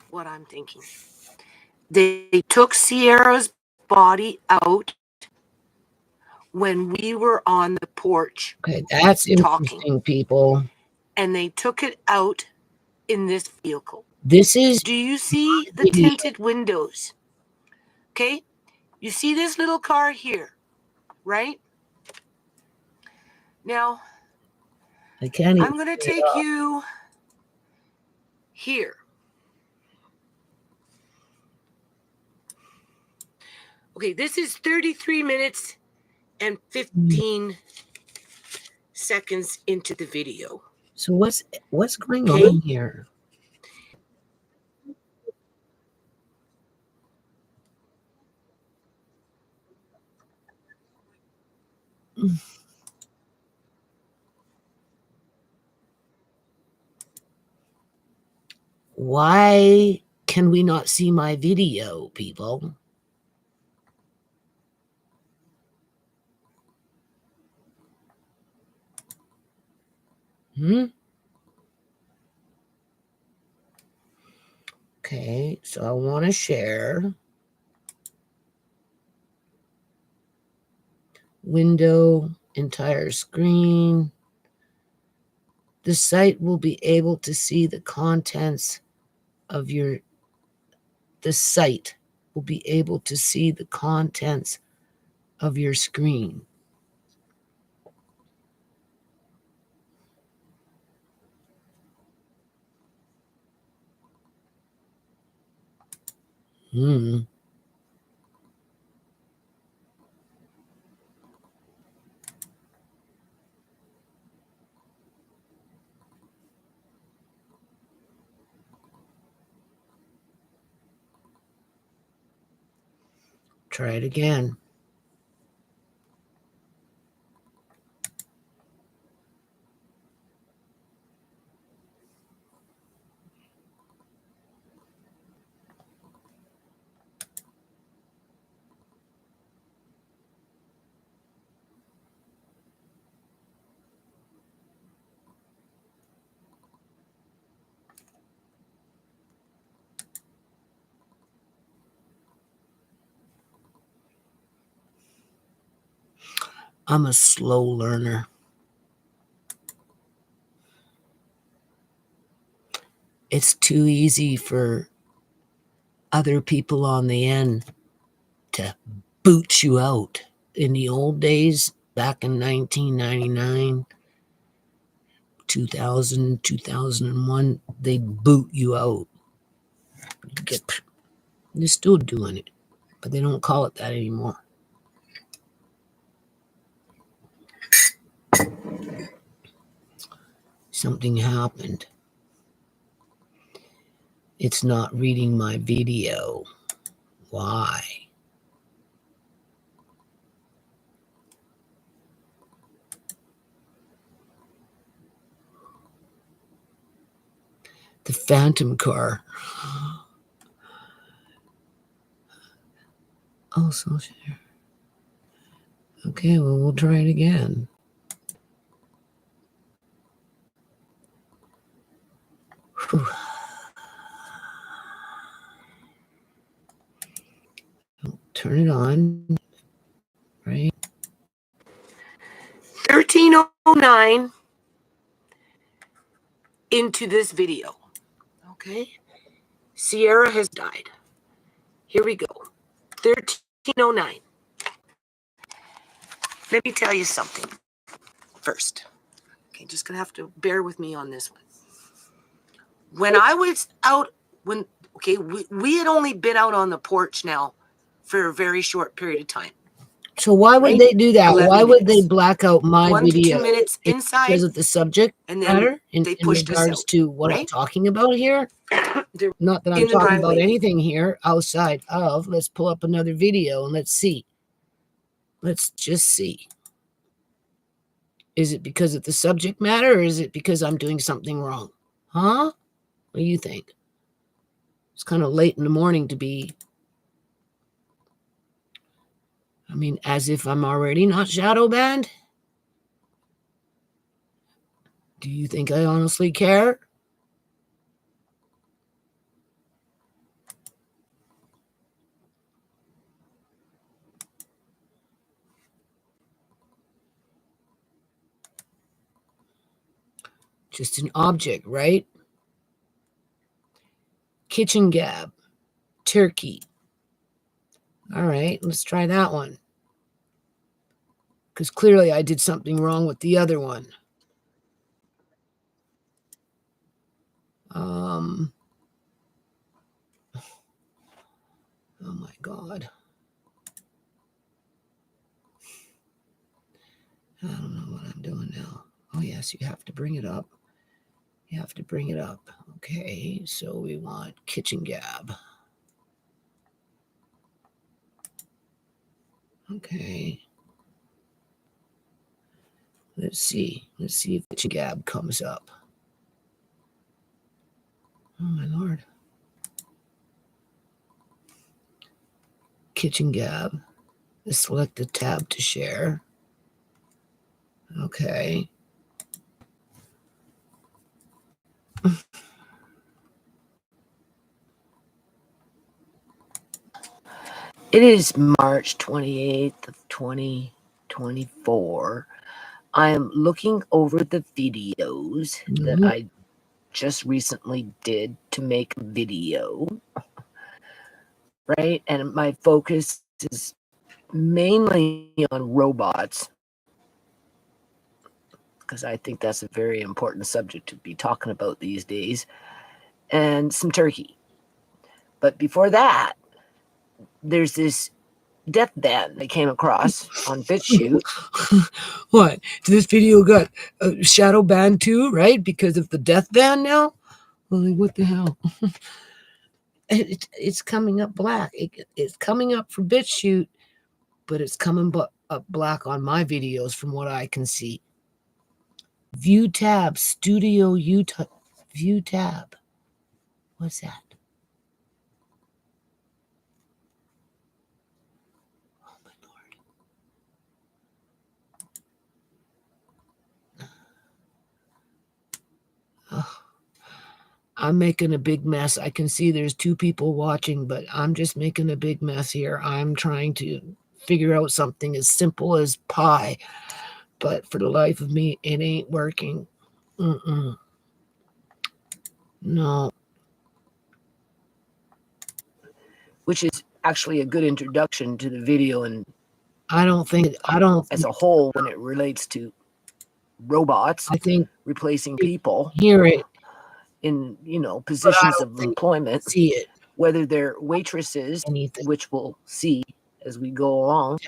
What I'm thinking. They took Ciera's body out when we were on the porch. Okay, that's interesting, talking. People. And they took it out in this vehicle. This is. Do you see the tinted windows? Okay, you see this little car here, right? Now, I'm going to take you here. Okay, this is 33 minutes and 15 seconds into the video. So what's going on here? Why can we not see my video, people? Okay, so I want to share. Window, entire screen. The site will be able to see the contents of your. The site will be able to see the contents of your screen. Try it again. I'm a slow learner. It's too easy for other people on the end to boot you out. In the old days, back in 1999, 2000, 2001, they'd boot you out. They're still doing it, but they don't call it that anymore. Something happened. It's not reading my video. Why? The phantom car. Oh, so share. Okay, well, we'll try it again. Whew. Turn it on. Right? 1309 into this video. Okay? Ciera has died. Here we go. 1309. Let me tell you something first. Okay, just gonna have to bear with me on this one. When I was out, we had only been out on the porch now for a very short period of time. So why would they do that? Why would they black out my 1 video? 1 to 2 minutes inside because of the subject and then matter in regards to what I'm talking about here. Not that I'm talking about anything here outside of. Let's pull up another video and let's see. Let's just see. Is it because of the subject matter or is it because I'm doing something wrong? Huh? What do you think? It's kind of late in the morning to be, I mean, as if I'm already not shadow banned. Do you think I honestly care? Just an object, right? Kitchen gab, turkey. All right, let's try that one. Because clearly I did something wrong with the other one. Oh my God. I don't know what I'm doing now. Oh yes, you have to bring it up. You have to bring it up. Okay, so we want kitchen gab. Okay. Let's see. Let's see if kitchen gab comes up. Oh my Lord. Kitchen gab. Let's select the tab to share. Okay. It is March 28th of 2024. I am looking over the videos that I just recently did to make a video, right? And my focus is mainly on robots because I think that's a very important subject to be talking about these days, and some turkey. But before that, there's this death ban they came across on BitChute. What? This video got shadow banned too, right? Because of the death ban now? Well, like, what the hell? It's coming up black. It's coming up for BitChute, but it's coming up black on my videos from what I can see. View tab, Studio Utah, view tab. What's that? Oh my Lord. Oh, I'm making a big mess. I can see there's 2 people watching, but I'm just making a big mess here. I'm trying to figure out something as simple as pi, but for the life of me, it ain't working. Mm-mm. No. Which is actually a good introduction to the video, and I don't as a whole when it relates to robots. I think replacing people hear it in positions of employment, see it, whether they're waitresses, anything, which we'll see as we go along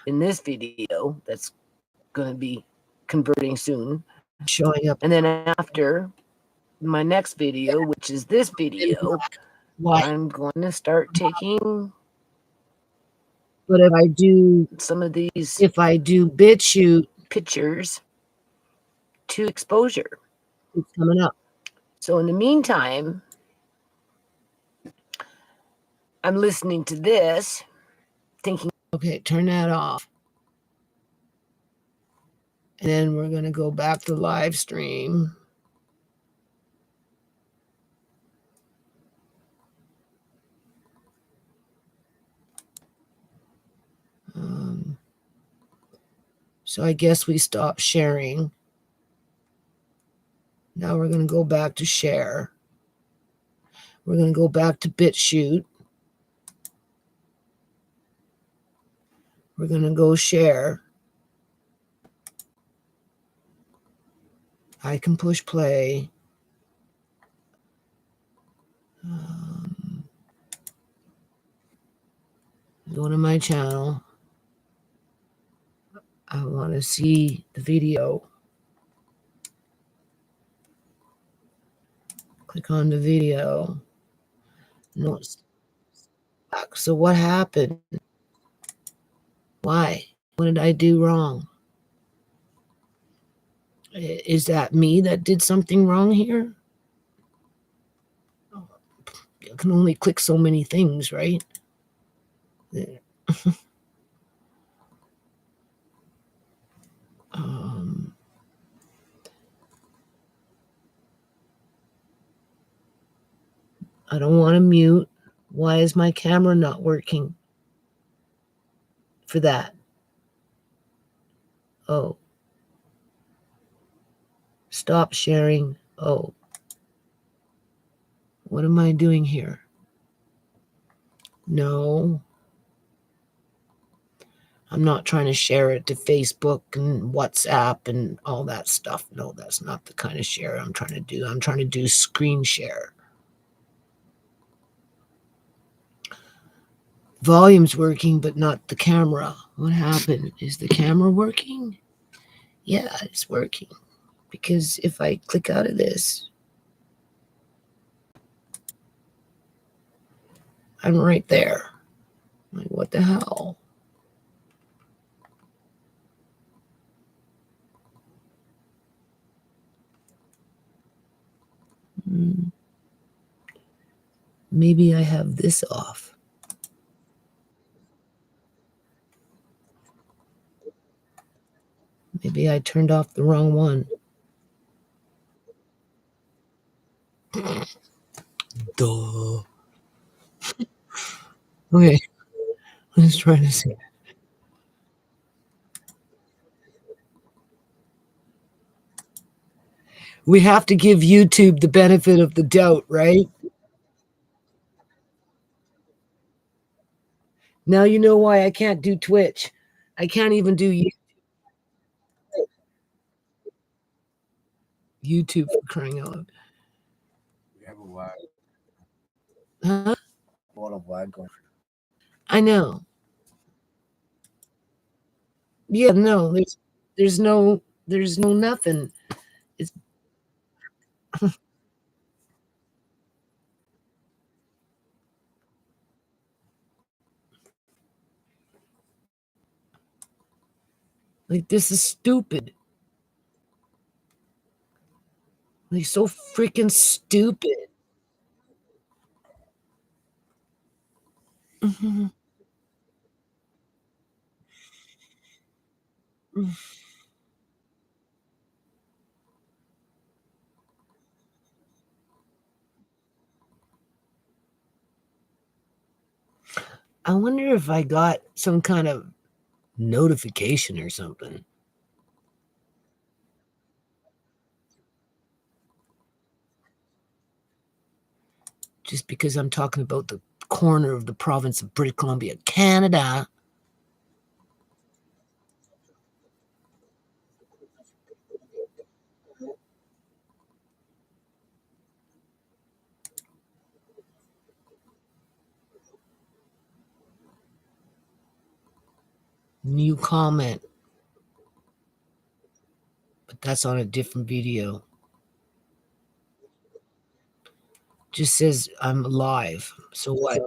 in this video that's going to be converting soon, showing up. And then after my next video, which is this video, I'm going to start taking. But if I do some of these, if I do BitChute pictures to exposure, it's coming up. So in the meantime, I'm listening to this, thinking, okay, turn that off. And then we're going to go back to live stream. So I guess we stopped sharing. Now we're going to go back to share. We're going to go back to BitChute. We're going to go share. I can push play. Go to my channel. I want to see the video. Click on the video. No, so what happened? Why? What did I do wrong? Is that me that did something wrong here? You can only click so many things, right? I don't want to mute. Why is my camera not working for that? Oh. Stop sharing. Oh. What am I doing here? No. I'm not trying to share it to Facebook and WhatsApp and all that stuff. No, that's not the kind of share I'm trying to do. I'm trying to do screen share. Volume's working, but not the camera. What happened? Is the camera working? Yeah, it's working. Because if I click out of this, I'm right there. Like, what the hell? Maybe I have this off. Maybe I turned off the wrong one. Duh. Okay, let's try to see. We have to give YouTube the benefit of the doubt, right? Now you know why I can't do Twitch. I can't even do YouTube for crying out loud. We have a lag. Huh? A lot of lag going. I know. Yeah, no, there's no nothing. It's like this is stupid. Like so freaking stupid. Mhm. I wonder if I got some kind of notification or something. Just because I'm talking about the corner of the province of British Columbia, Canada. New comment, but that's on a different video. Just says I'm live. So what?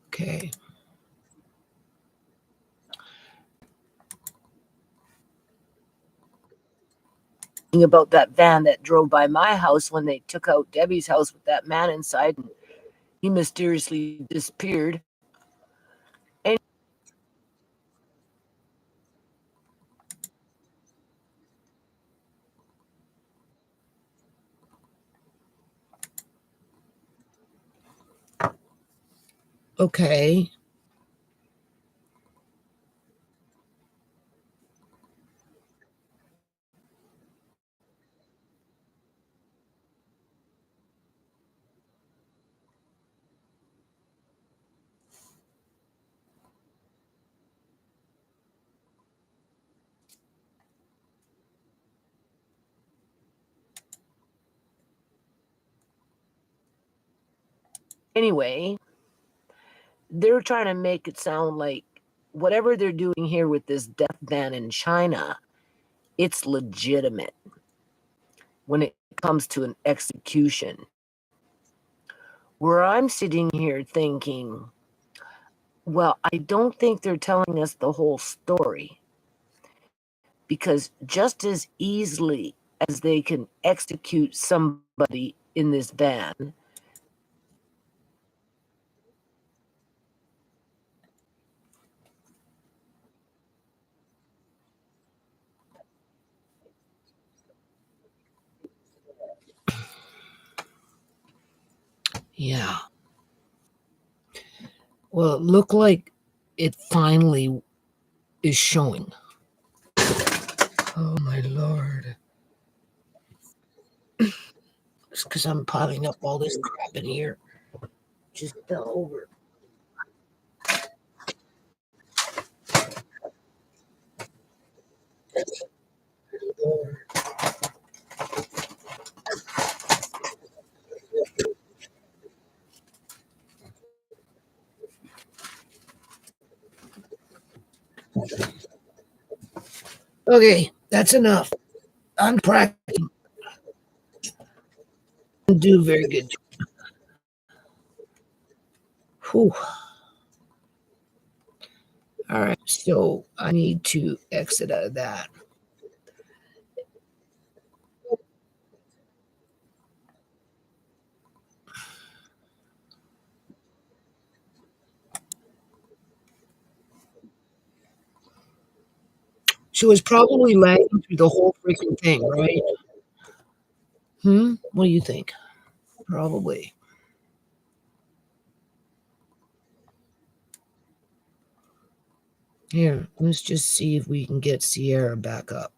Okay. About that van that drove by my house when they took out Debbie's house with that man inside and he mysteriously disappeared. And okay. Anyway, they're trying to make it sound like whatever they're doing here with this death ban in China, it's legitimate when it comes to an execution. Where I'm sitting here thinking, well, I don't think they're telling us the whole story because just as easily as they can execute somebody in this ban, yeah. Well, it looked like it finally is showing. Oh my lord. It's because I'm piling up all this crap in here. Just fell over. Okay, that's enough. I'm practicing. Do very good. Whew. All right, so I need to exit out of that. She was probably lagging through the whole freaking thing, right? What do you think? Probably. Here, let's just see if we can get Ciera back up.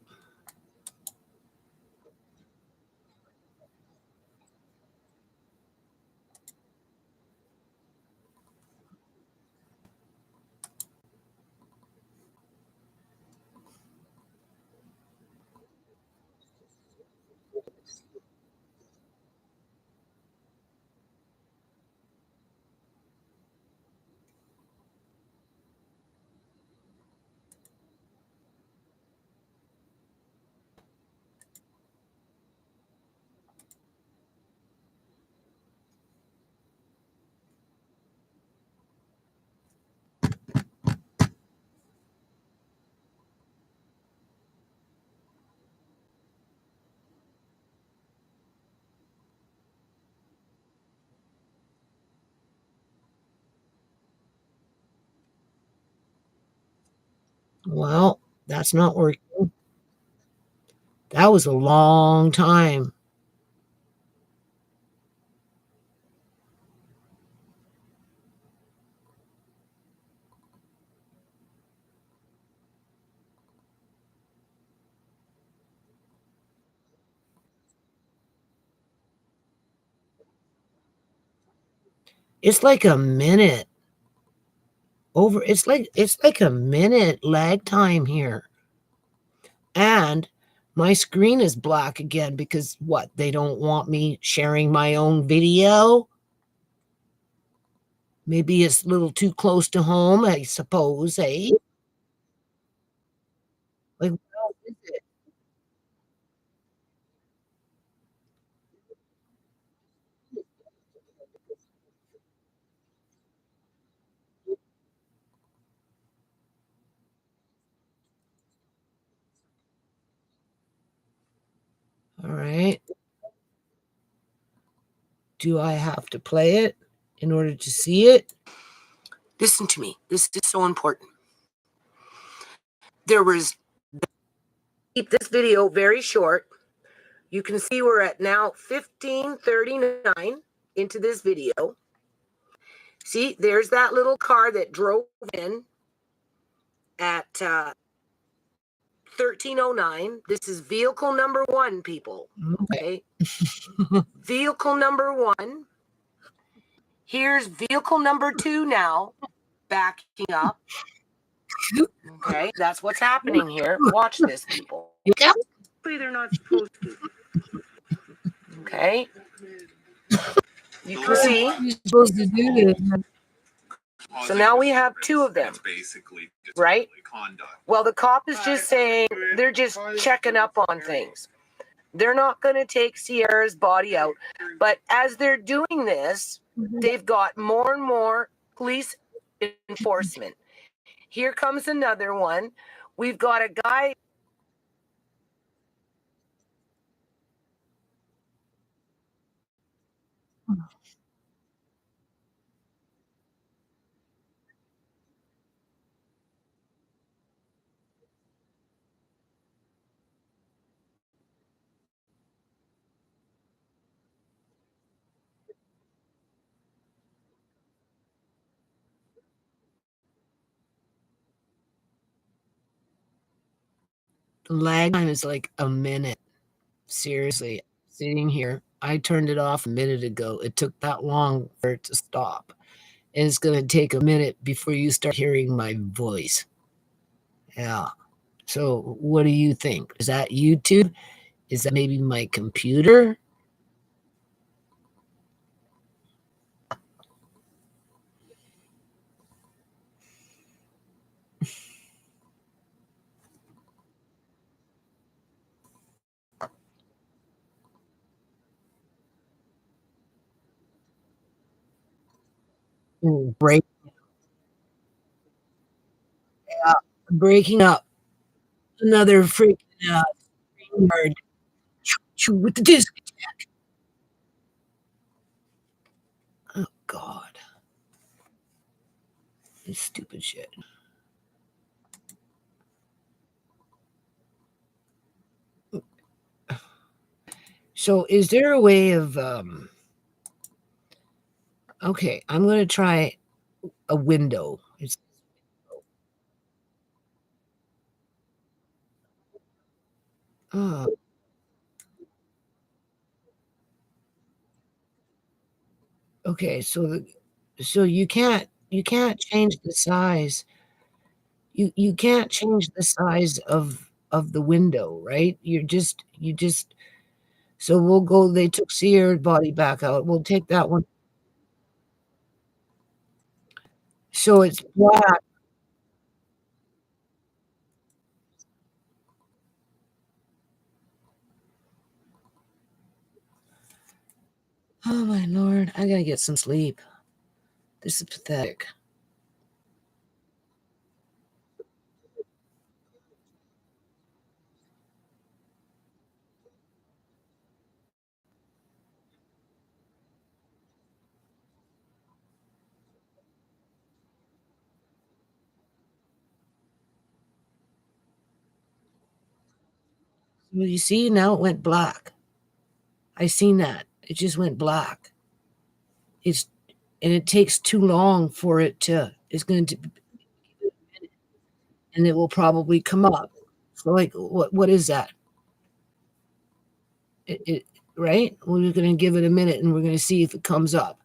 Well, that's not working. That was a long time. It's like a minute over. It's like a minute lag time here. And my screen is black again because what? They don't want me sharing my own video. Maybe it's a little too close to home, I suppose, eh? Like, what else is it? All right. Do I have to play it in order to see it? Listen to me. This is so important. There was, keep this video very short. You can see we're at now 15:39 into this video. See, there's that little car that drove in at 13:09. This is vehicle number 1, people. Okay. Vehicle number 1. Here's vehicle number 2 now, backing up. Okay, that's what's happening here. Watch this, people. Yep. They're not supposed to. Okay. You can see. You're supposed to do this. So now we have 2 of them, right? Well, the cop is just saying they're just checking up on things. They're not going to take Ciera's body out. But as they're doing this, they've got more and more police enforcement. Here comes another one. We've got a guy. The lag time is like a minute. Seriously, sitting here, I turned it off a minute ago. It took that long for it to stop. And it's going to take a minute before you start hearing my voice. Yeah. So, what do you think? Is that YouTube? Is that maybe my computer? Break, breaking up. Another freaking yard with the disc. Oh, God. This stupid shit. So, is there a way of, okay, I'm going to try a window. It's, oh, okay. So you can't change the size. You can't change the size of the window, right? You just so we'll go. They took Sierra's body back out. We'll take that one. So it's black. Oh my lord! I gotta get some sleep. This is pathetic. Well, you see, now it went black. I seen that. It just went black. It's and it takes too long for it to. It's going to, and it will probably come up. So, like, what is that? It right? We're going to give it a minute, and we're going to see if it comes up.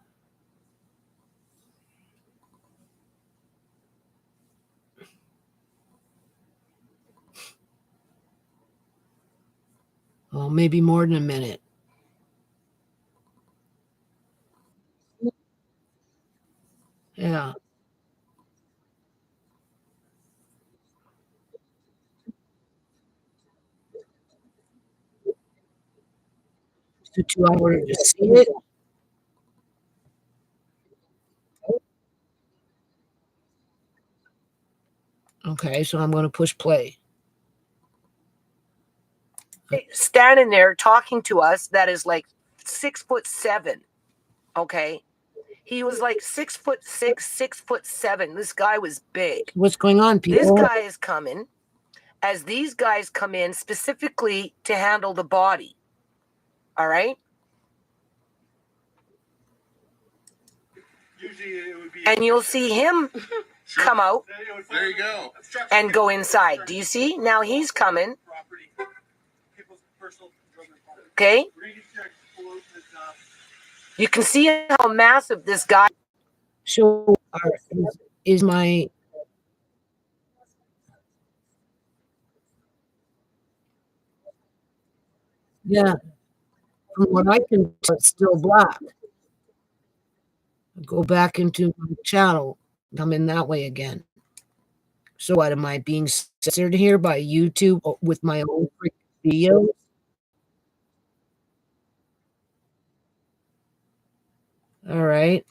Oh, maybe more than a minute. Yeah. So 2 hours to see it. Okay, so I'm going to push play. Standing there talking to us, that is like 6'7". Okay, he was like 6'6", 6'7". This guy was big. What's going on, people? This guy is coming as these guys come in specifically to handle the body. All right. And you'll see him come out. There you go. And go inside. Do you see? Now he's coming. Okay. You can see how massive this guy. So is my. Yeah. From what I can tell, it's still black. Go back into my channel. Come in that way again. So what, am I being censored here by YouTube with my own videos? All right.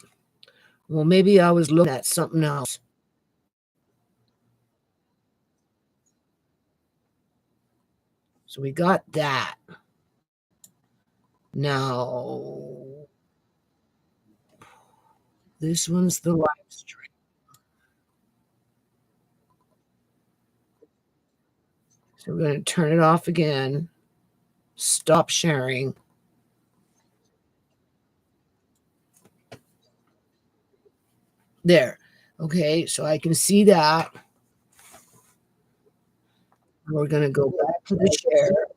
Well, maybe I was looking at something else. So we got that. Now, this one's the live stream. So we're going to turn it off again. Stop sharing. There. Okay, so I can see that. We're going to go back to the share.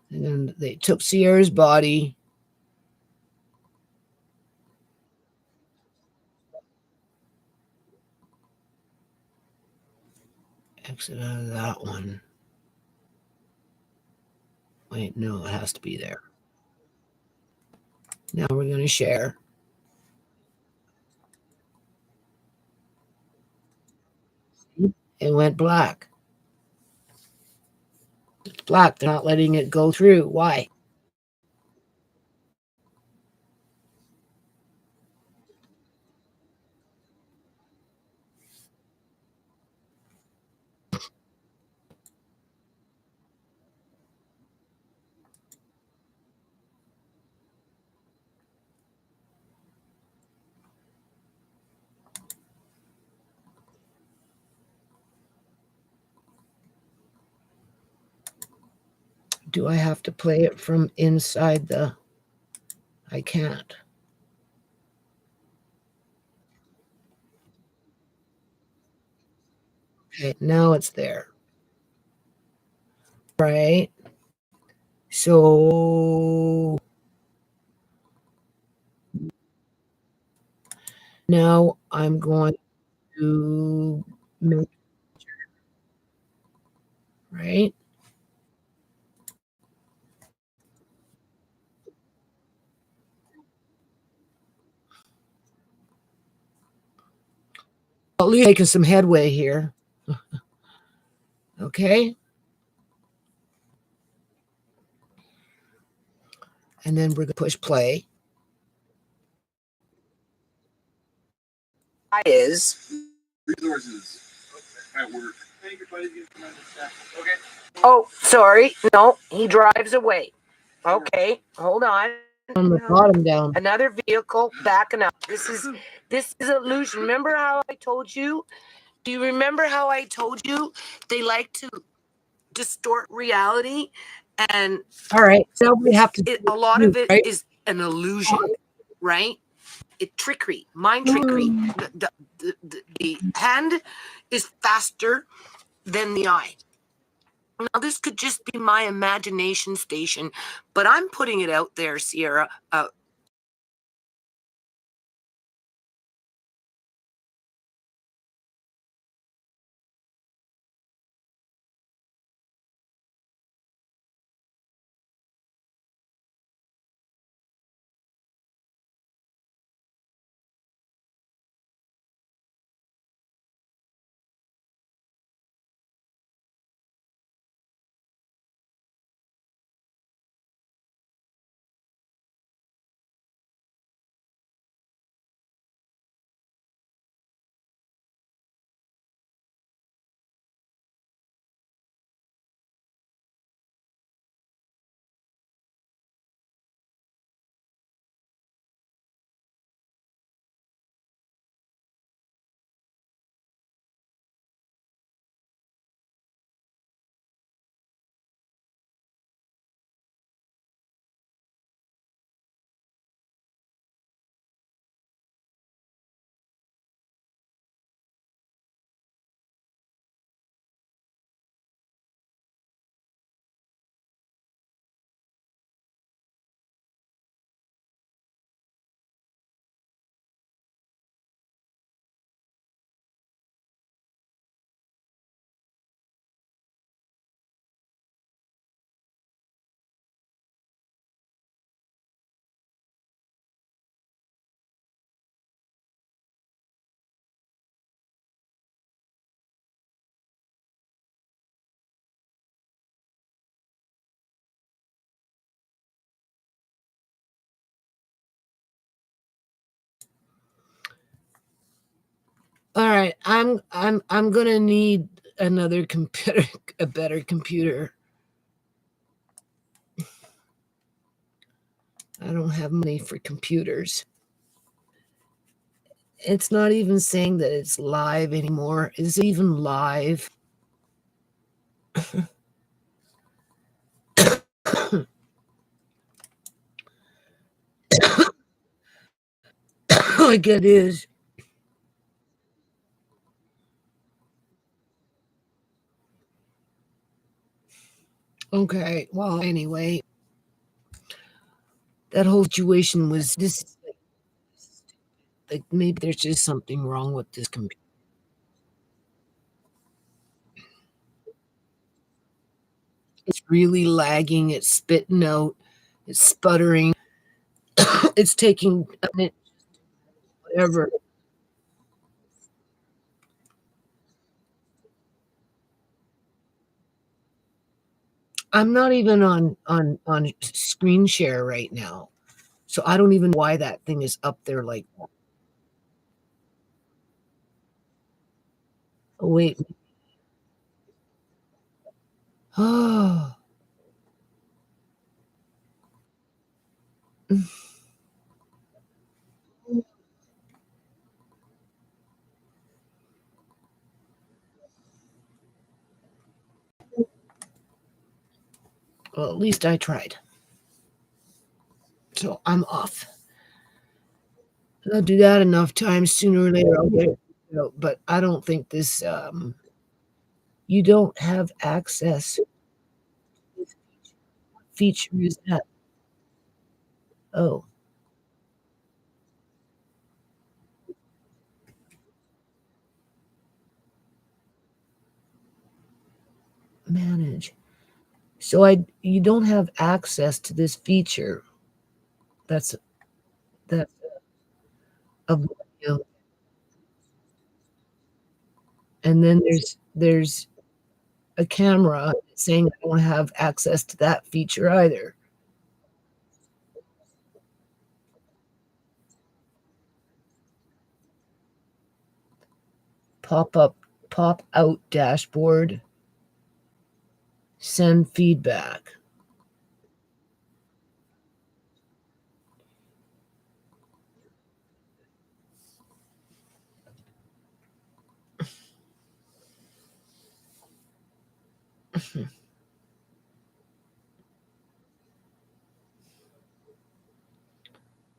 And then they took Ciera's body. Exit out of that one. Wait, no, it has to be there. Now we're going to share. It went black. It's black. They're not letting it go through. Why? Do I have to play it from inside the... I can't. Okay, now it's there. Right? So now I'm going to make... Right? At least making some headway here. Okay. And then we're going to push play. Is Resources at work. Okay. Oh, sorry. No, he drives away. Okay, hold on. On the bottom down. Another vehicle backing up. This is illusion. Remember how I told you? Do you remember how I told you they like to distort reality? And all right, so we have to. A lot of it is an illusion, right? It trickery, mind trickery. The hand is faster than the eye. Now, this could just be my imagination station, but I'm putting it out there, Ciera. right, I'm gonna need another computer, a better computer. I don't have money for computers. It's not even saying that it's live anymore. Is it even live? Like it is. Okay, well, anyway, that whole situation was this. Like maybe there's just something wrong with this computer. It's really lagging. It's spitting out. It's sputtering. It's taking a minute, whatever. I'm not even on screen share right now, so I don't even know why that thing is up there like that. Oh, wait. Oh, well, at least I tried. So I'm off. I'll do that enough times. Sooner or later, I'll get it. But I don't think this. You don't have access. What feature is that? Oh, manage. So you don't have access to this feature. That's that's a volume. And then there's a camera saying I don't have access to that feature either. Pop up, pop out dashboard, send feedback.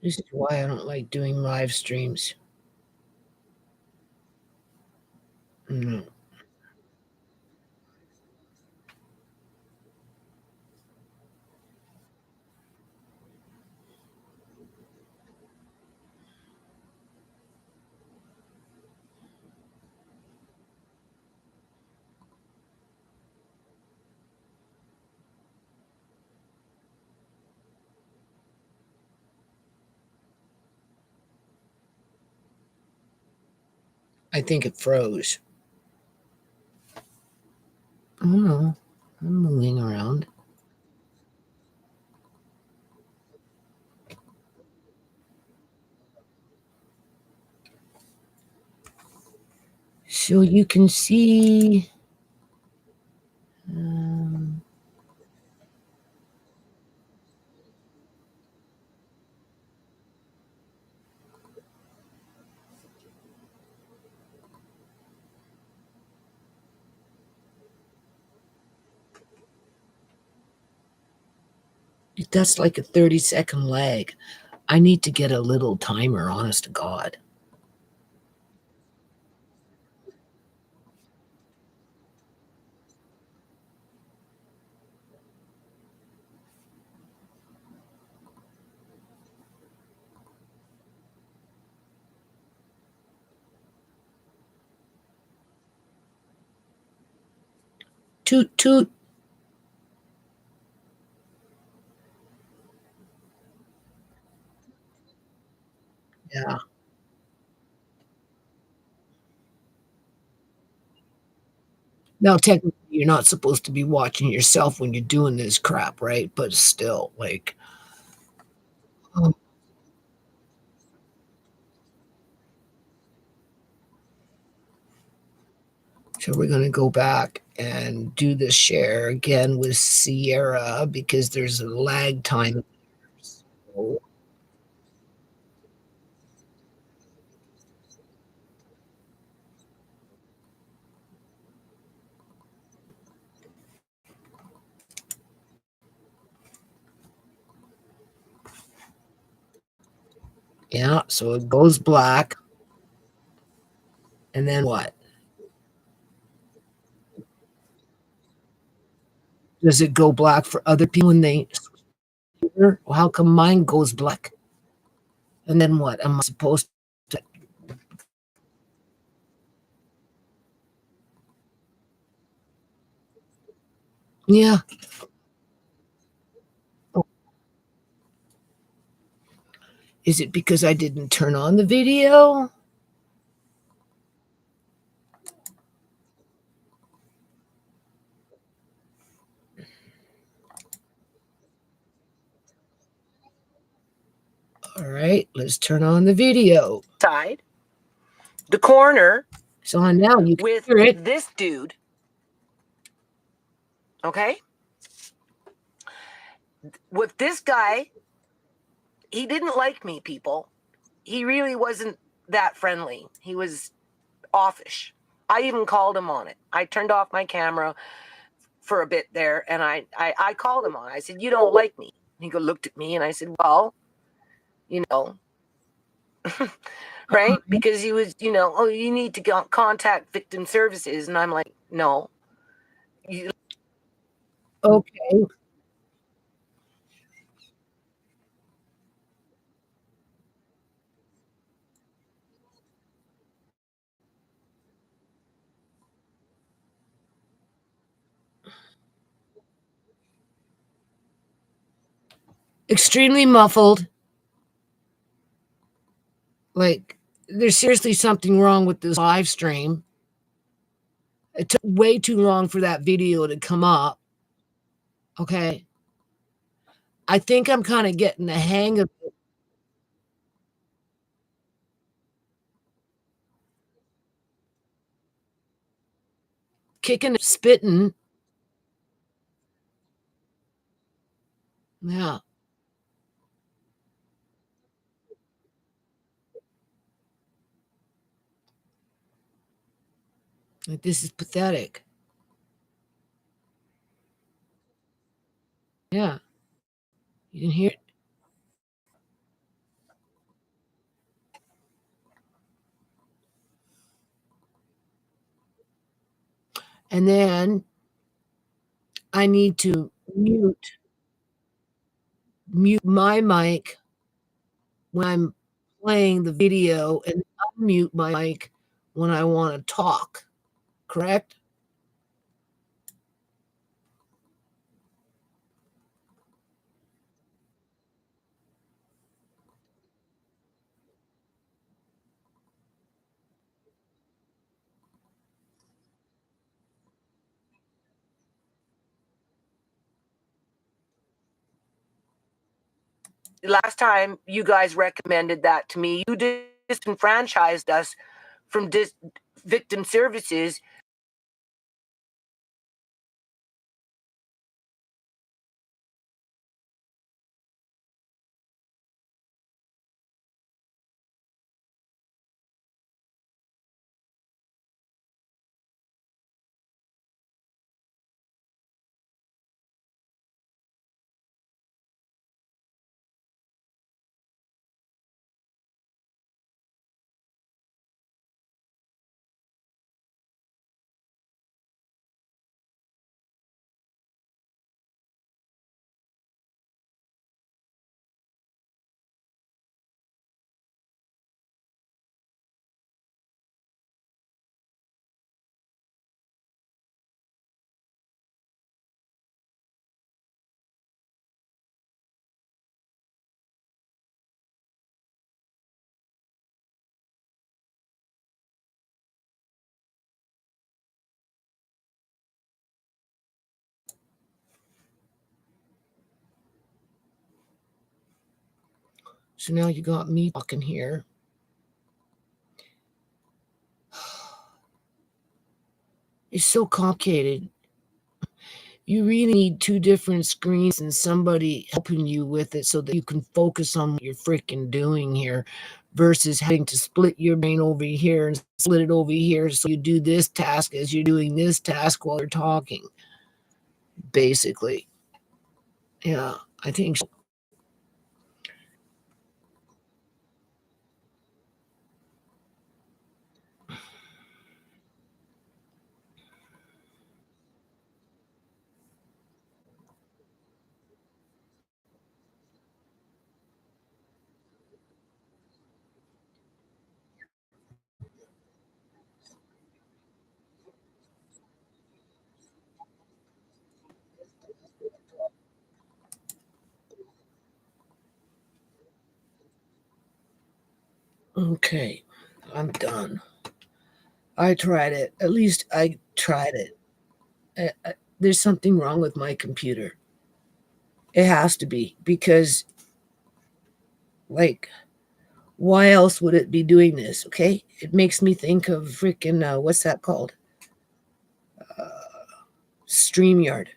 This is why I don't like doing live streams. No, I think it froze. Oh no, I'm moving around. So you can see. Um, that's like a 30-second lag. I need to get a little timer, honest to God. Toot toot. Yeah. Now, technically, you're not supposed to be watching yourself when you're doing this crap, right? But still, like, oh, So we're going to go back and do the share again with Ciera because there's a lag time. So yeah, so it goes black. And then what? Does it go black for other people when they well, how come mine goes black? And then what? Am I supposed to? Yeah. Is it because I didn't turn on the video? All right, let's turn on the video. Side, the corner So now you can with hear it. this dude. Okay? With this guy, he didn't like me, people. He really wasn't that friendly. He was offish. I even called him on it. I turned off my camera for a bit there and I called him on it. I said, "You don't like me." He looked at me and I said, "Well, you know," right? Because he was, "Oh, you need to contact victim services." And I'm like, "No." Okay. Extremely muffled. Like, there's seriously something wrong with this live stream. It took way too long for that video to come up. Okay. I think I'm kind of getting the hang of it. Kicking and spitting. Yeah. Like, this is pathetic. Yeah. You didn't hear it? And then I need to mute my mic when I'm playing the video and unmute my mic when I want to talk. Correct? Last time you guys recommended that to me, you disenfranchised us from victim services. So now you got me talking here. It's so complicated. You really need two different screens and somebody helping you with it so that you can focus on what you're freaking doing here versus having to split your brain over here and split it over here so you do this task as you're doing this task while you're talking. Basically. Yeah, I think so. Okay, I'm done. I tried it. At least I tried it. There's something wrong with my computer. It has to be because, like, why else would it be doing this? Okay, it makes me think of freaking what's that called? StreamYard,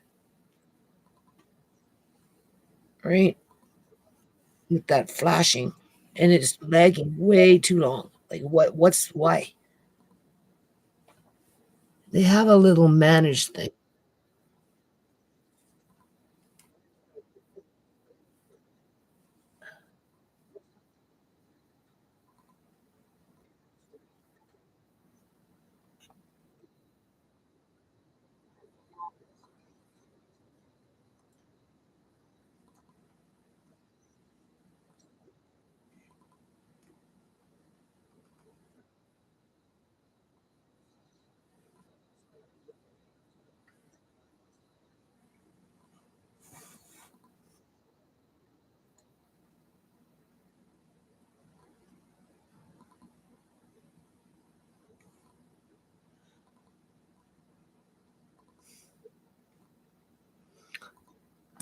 right? With that flashing, and it's lagging way too long. Like, what's why? They have a little managed thing.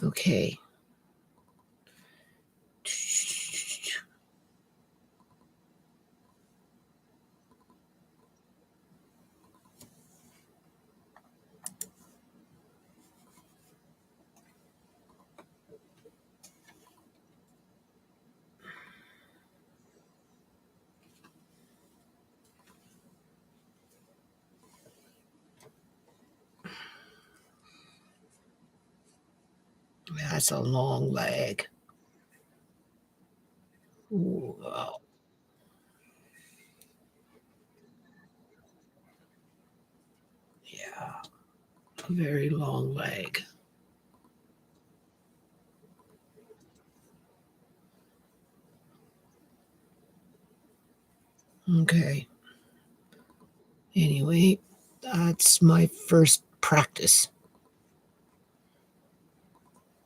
Okay. That's a long lag. Ooh, wow. Yeah, a very long lag. Okay. Anyway, that's my first practice.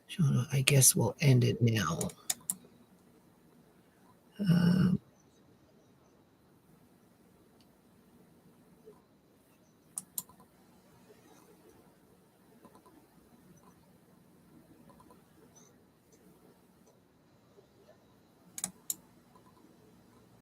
So I guess we'll end it now.